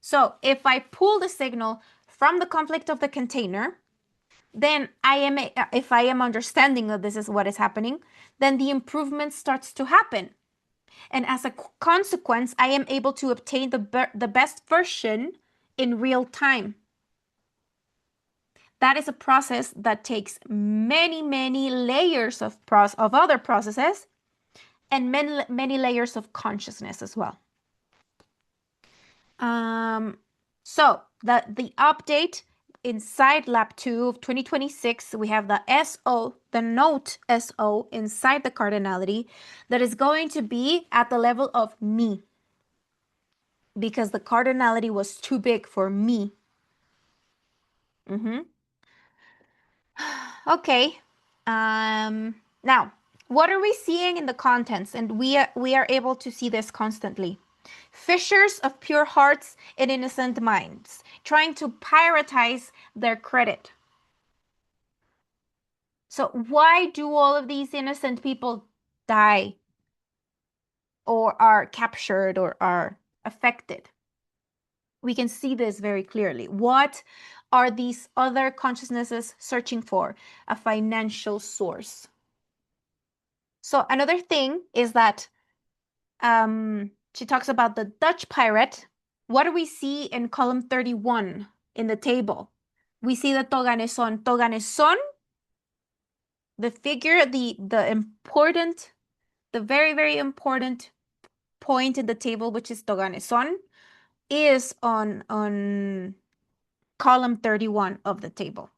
So if I pull the signal from the conflict of the container, then if I am understanding that this is what is happening, then the improvement starts to happen. And as a consequence, I am able to obtain the best version in real time. That is a process that takes many, many layers of other processes, and many, many layers of consciousness as well. So the update inside Lab 2 of 2026, we have the SO, the note SO inside the cardinality that is going to be at the level of me, because the cardinality was too big for me. Okay. Now, what are we seeing in the contents? And we are able to see this constantly. Fishers of pure hearts and innocent minds, trying to piratize their credit. So why do all of these innocent people die or are captured or are affected? We can see this very clearly. What are these other consciousnesses searching for? A financial source. So another thing is that she talks about the Dutch pirate. What do we see in column 31 in the table? We see the Toganeson. Toganeson, the figure, the important, the very, very important point in the table, which is Toganeson, is on column 31 of the table.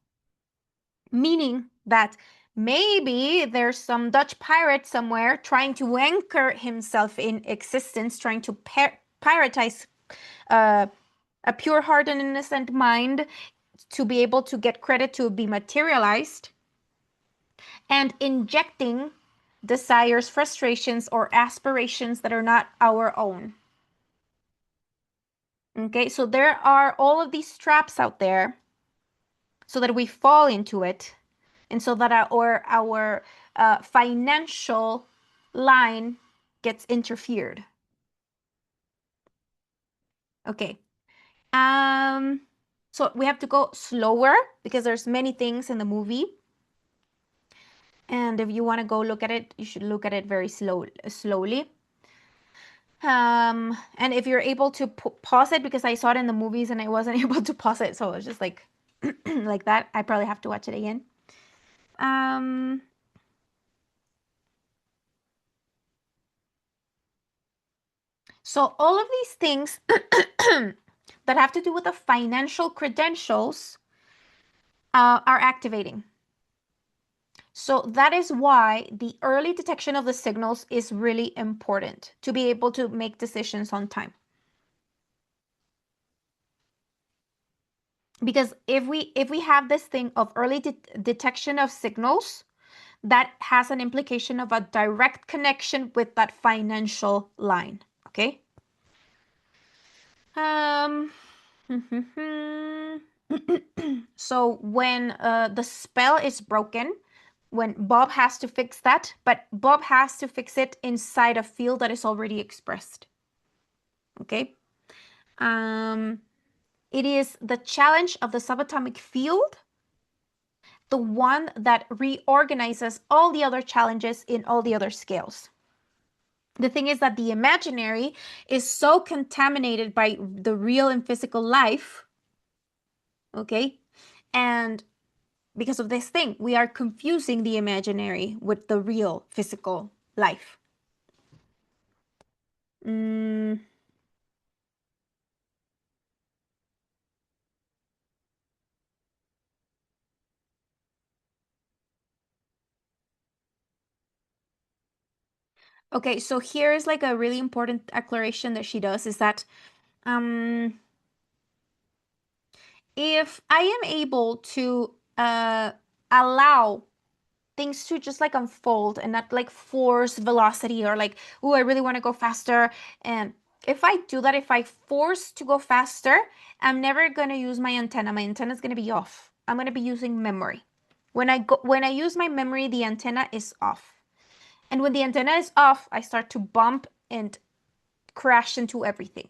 Meaning that maybe there's some Dutch pirate somewhere trying to anchor himself in existence, trying to piratize a pure heart and innocent mind to be able to get credit to be materialized, and injecting desires, frustrations, or aspirations that are not our own. Okay, so there are all of these traps out there so that we fall into it, and so that our financial line gets interfered. Okay. So we have to go slower because there's many things in the movie. And if you want to go look at it, you should look at it very slowly. And if you're able to pause it, because I saw it in the movies and I wasn't able to pause it, so it was just like like that. I probably have to watch it again. So all of these things that have to do with the financial credentials are activating. So that is why the early detection of the signals is really important to be able to make decisions on time. Because if we have this thing of early detection of signals, that has an implication of a direct connection with that financial line. Okay. So when the spell is broken, when Bob has to fix that, but Bob has to fix it inside a field that is already expressed. Okay. It is the challenge of the subatomic field, the one that reorganizes all the other challenges in all the other scales. The thing is that the imaginary is so contaminated by the real and physical life, okay? And because of this thing, we are confusing the imaginary with the real physical life. Okay, so here is like a really important declaration that she does is that if I am able to allow things to just like unfold and not like force velocity or like, oh, I really want to go faster. And if I do that, if I force to go faster, I'm never going to use my antenna. My antenna is going to be off. I'm going to be using memory. When I use my memory, the antenna is off. And when the antenna is off, I start to bump and crash into everything.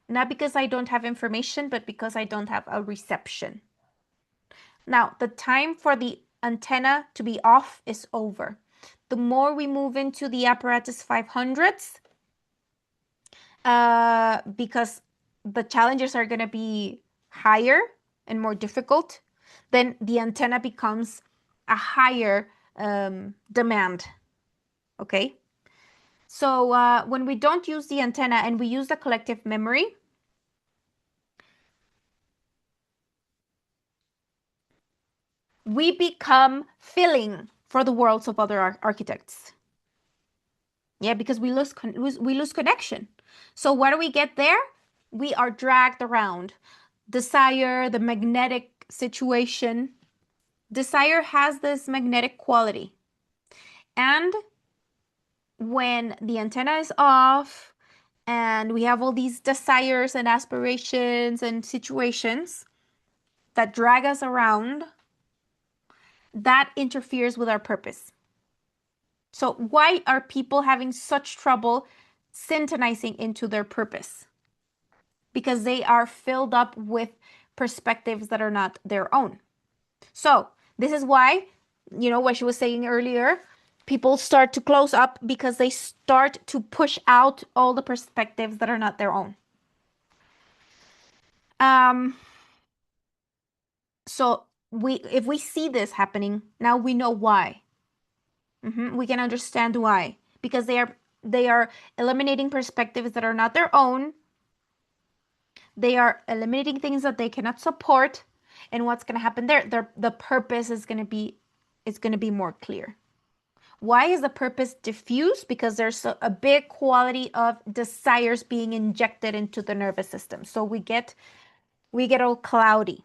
Not because I don't have information, but because I don't have a reception. Now, the time for the antenna to be off is over. The more we move into the apparatus 500s, because the challenges are going to be higher and more difficult, then the antenna becomes a higher demand. Okay? So when we don't use the antenna and we use the collective memory, we become filling for the worlds of other architects. Yeah, because we lose connection. So what do we get there? We are dragged around. Desire, the magnetic situation. Desire has this magnetic quality. And when the antenna is off and we have all these desires and aspirations and situations that drag us around, that interferes with our purpose. So why are people having such trouble syntonizing into their purpose? Because they are filled up with perspectives that are not their own. So this is why, what she was saying earlier, people start to close up because they start to push out all the perspectives that are not their own. So if we see this happening, now we know why. We can understand why. Because they are eliminating perspectives that are not their own. They are eliminating things that they cannot support. And what's going to happen there? The purpose is going to be more clear. Why is the purpose diffuse? Because there's a big quality of desires being injected into the nervous system. So we get all cloudy.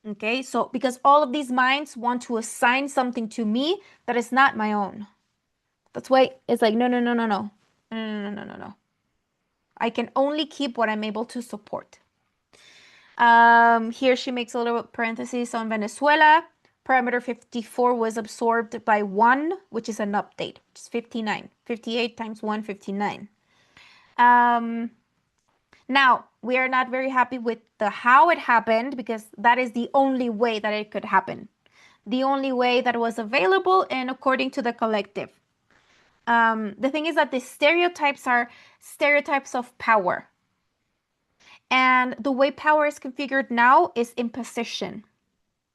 Okay, so because all of these minds want to assign something to me that is not my own. That's why it's like, no, no, no, no, no. No, no, no, no, no, no. I can only keep what I'm able to support. Here she makes a little parenthesis on Venezuela. Parameter 54 was absorbed by 1, which is an update. It's 59. 58 times 1, 59. Now, we are not very happy with the how it happened because that is the only way that it could happen. The only way that was available and according to the collective. The thing is that the stereotypes are stereotypes of power. And the way power is configured now is imposition.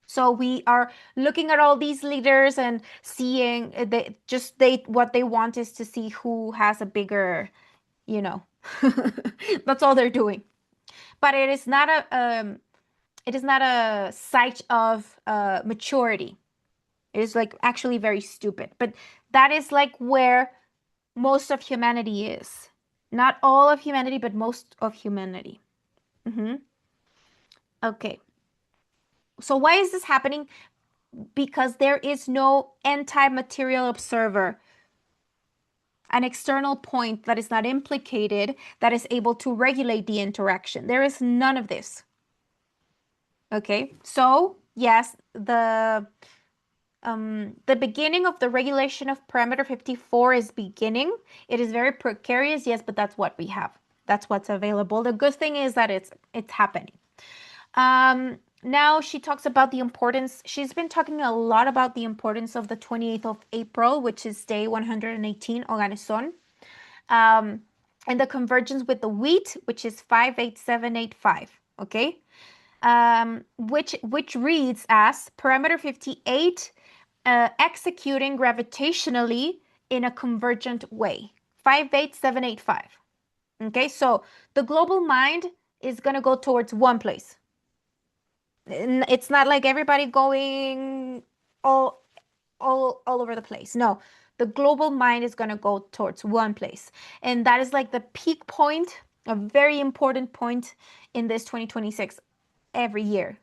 So we are looking at all these leaders and seeing what they want is to see who has a bigger, that's all they're doing. But it is not a sight of maturity. It is like actually very stupid. But that is like where most of humanity is. Not all of humanity, but most of humanity. Okay. So why is this happening? Because there is no anti-material observer, an external point that is not implicated, that is able to regulate the interaction. There is none of this. Okay, so yes, the beginning of the regulation of parameter 54 is beginning. It is very precarious, yes, but that's what we have. That's what's available. The good thing is that it's happening. Now she talks about the importance. She's been talking a lot about the importance of the 28th of April, which is day 118, Oganesón. And the convergence with the wheat, which is 58785. Okay. Which reads as parameter 58 executing gravitationally in a convergent way. 58785. Okay, so the global mind is going to go towards one place. It's not like everybody going all over the place. No, the global mind is going to go towards one place. And that is like the peak point, a very important point in this 2026 every year.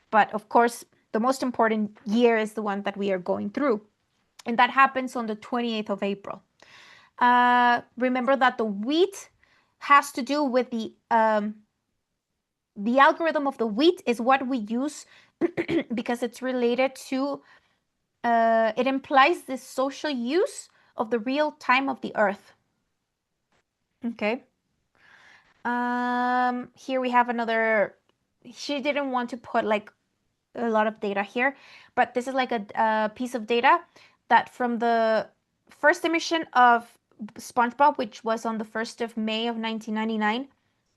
But of course, the most important year is the one that we are going through. And that happens on the 28th of April. Remember that the wheat has to do with the algorithm of the wheat is what we use because it's related to, it implies the social use of the real time of the earth. Okay. Here we have another, she didn't want to put like a lot of data here, but this is like a piece of data that from the first emission of SpongeBob, which was on the 1st of May of 1999,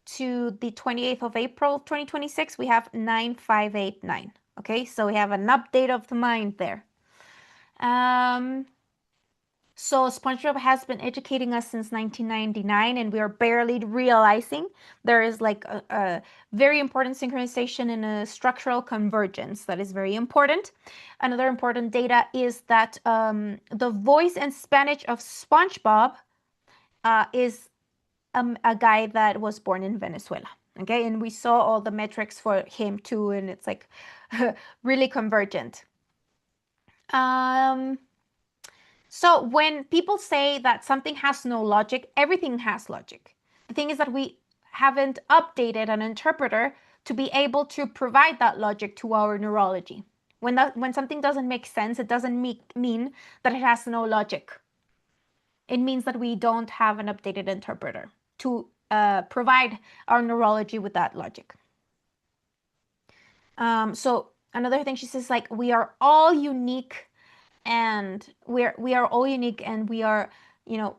to the 28th of April 2026, we have 9589. Okay, so we have an update of the mind there. So SpongeBob has been educating us since 1999, and we are barely realizing there is like a very important synchronization and a structural convergence that is very important. Another important data is that the voice in Spanish of SpongeBob is a guy that was born in Venezuela. Okay, and we saw all the metrics for him too, and it's like really convergent. So when people say that something has no logic, everything has logic. The thing is that we haven't updated an interpreter to be able to provide that logic to our neurology. When something doesn't make sense, it doesn't mean that it has no logic. It means that we don't have an updated interpreter to provide our neurology with that logic. So another thing she says, like, we are all unique, and we are all unique, and we are, you know,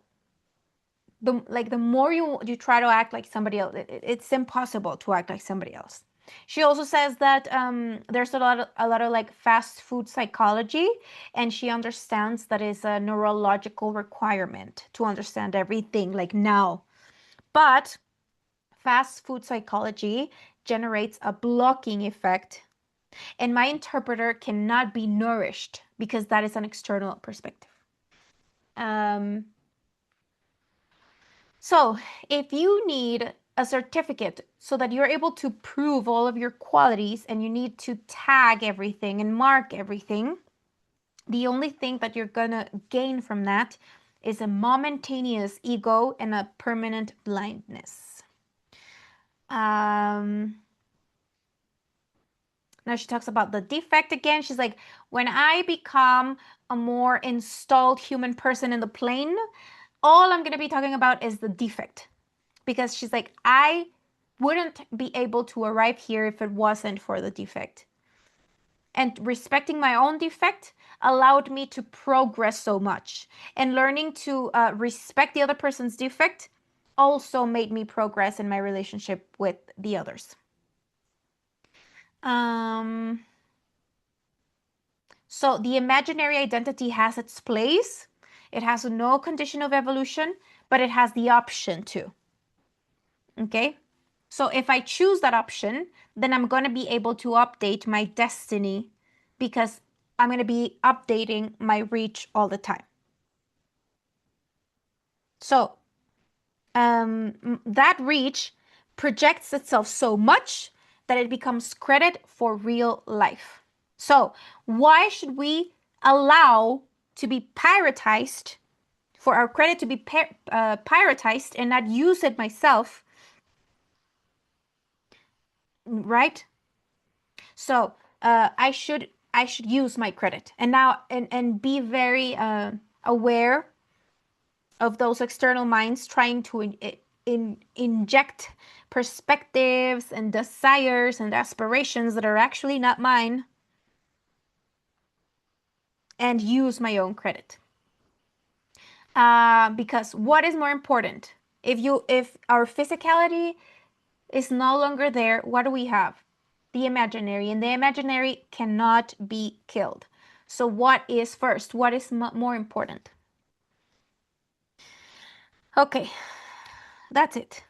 the more you try to act like somebody else, it's impossible to act like somebody else. She also says that there's a lot of like fast food psychology, and she understands that is a neurological requirement to understand everything like now. But fast food psychology generates a blocking effect, and my interpreter cannot be nourished because that is an external perspective. So if you need a certificate so that you're able to prove all of your qualities and you need to tag everything and mark everything, the only thing that you're gonna gain from that is a momentaneous ego and a permanent blindness. Now she talks about the defect again. She's like, when I become a more installed human person in the plane, all I'm going to be talking about is the defect. Because she's like, I wouldn't be able to arrive here if it wasn't for the defect. And respecting my own defect allowed me to progress so much. And learning to respect the other person's defect also made me progress in my relationship with the others. So the imaginary identity has its place. It has no condition of evolution, but it has the option to. Okay? So if I choose that option, then I'm going to be able to update my destiny because I'm going to be updating my reach all the time. So that reach projects itself so much that it becomes credit for real life. So why should we allow to be piratized, for our credit to be piratized and not use it myself, right? So I should use my credit and now and be very aware of those external minds trying to inject perspectives and desires and aspirations that are actually not mine, and use my own credit. Because what is more important? If our physicality is no longer there, what do we have? The imaginary, and the imaginary cannot be killed. So what is first? What is more important? Okay, that's it.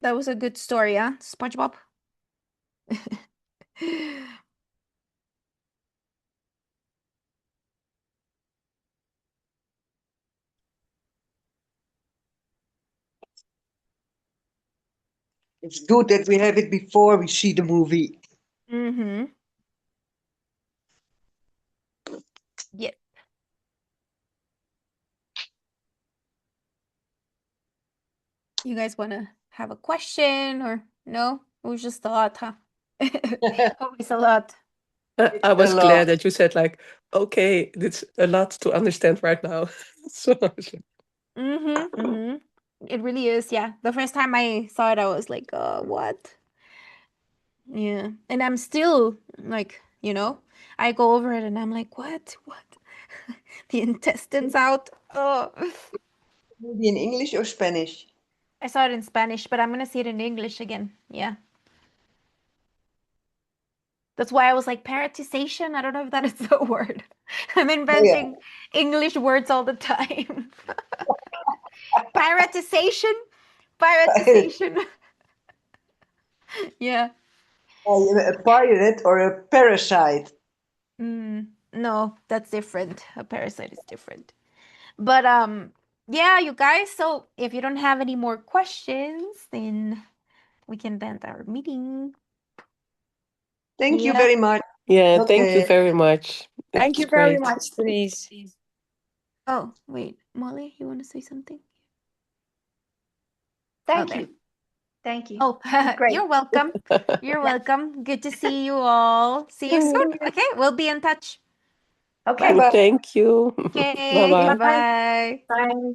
That was a good story, huh, SpongeBob? It's good that we have it before we see the movie. Mm-hmm. Yeah. You guys want to have a question or no? It was just a lot, huh? Always a lot. I A was lot. glad that you said like, okay, it's a lot to understand right now. So I was like, Mm-hmm. Mm-hmm. It really is, yeah. The first time I saw it, I was like, what? Yeah. And I'm still like, I go over it and I'm like, what? What? The intestines out. Oh. Movie in English or Spanish? I saw it in Spanish, but I'm gonna see it in English again. Yeah. That's why I was like, parrotization. I don't know if that is a word. I'm Oh, yeah. inventing English words all the time. Parrotization? Parrotization. Yeah. A pirate or a parasite? No, that's different. A parasite is different. But yeah, you guys, so if you don't have any more questions, then we can end our meeting. Thank you Yeah. very much. yeah, thank you Okay. very much. It Thank was you very great. much, Denise. Oh, wait, Molly, you want to say something? Thank there. you. Thank you. Oh, Great. you're welcome. You're welcome. Good to see you all. See you soon. Okay, we'll be in touch. Okay. Bye-bye. Thank you. Okay, Bye-bye. bye. Bye.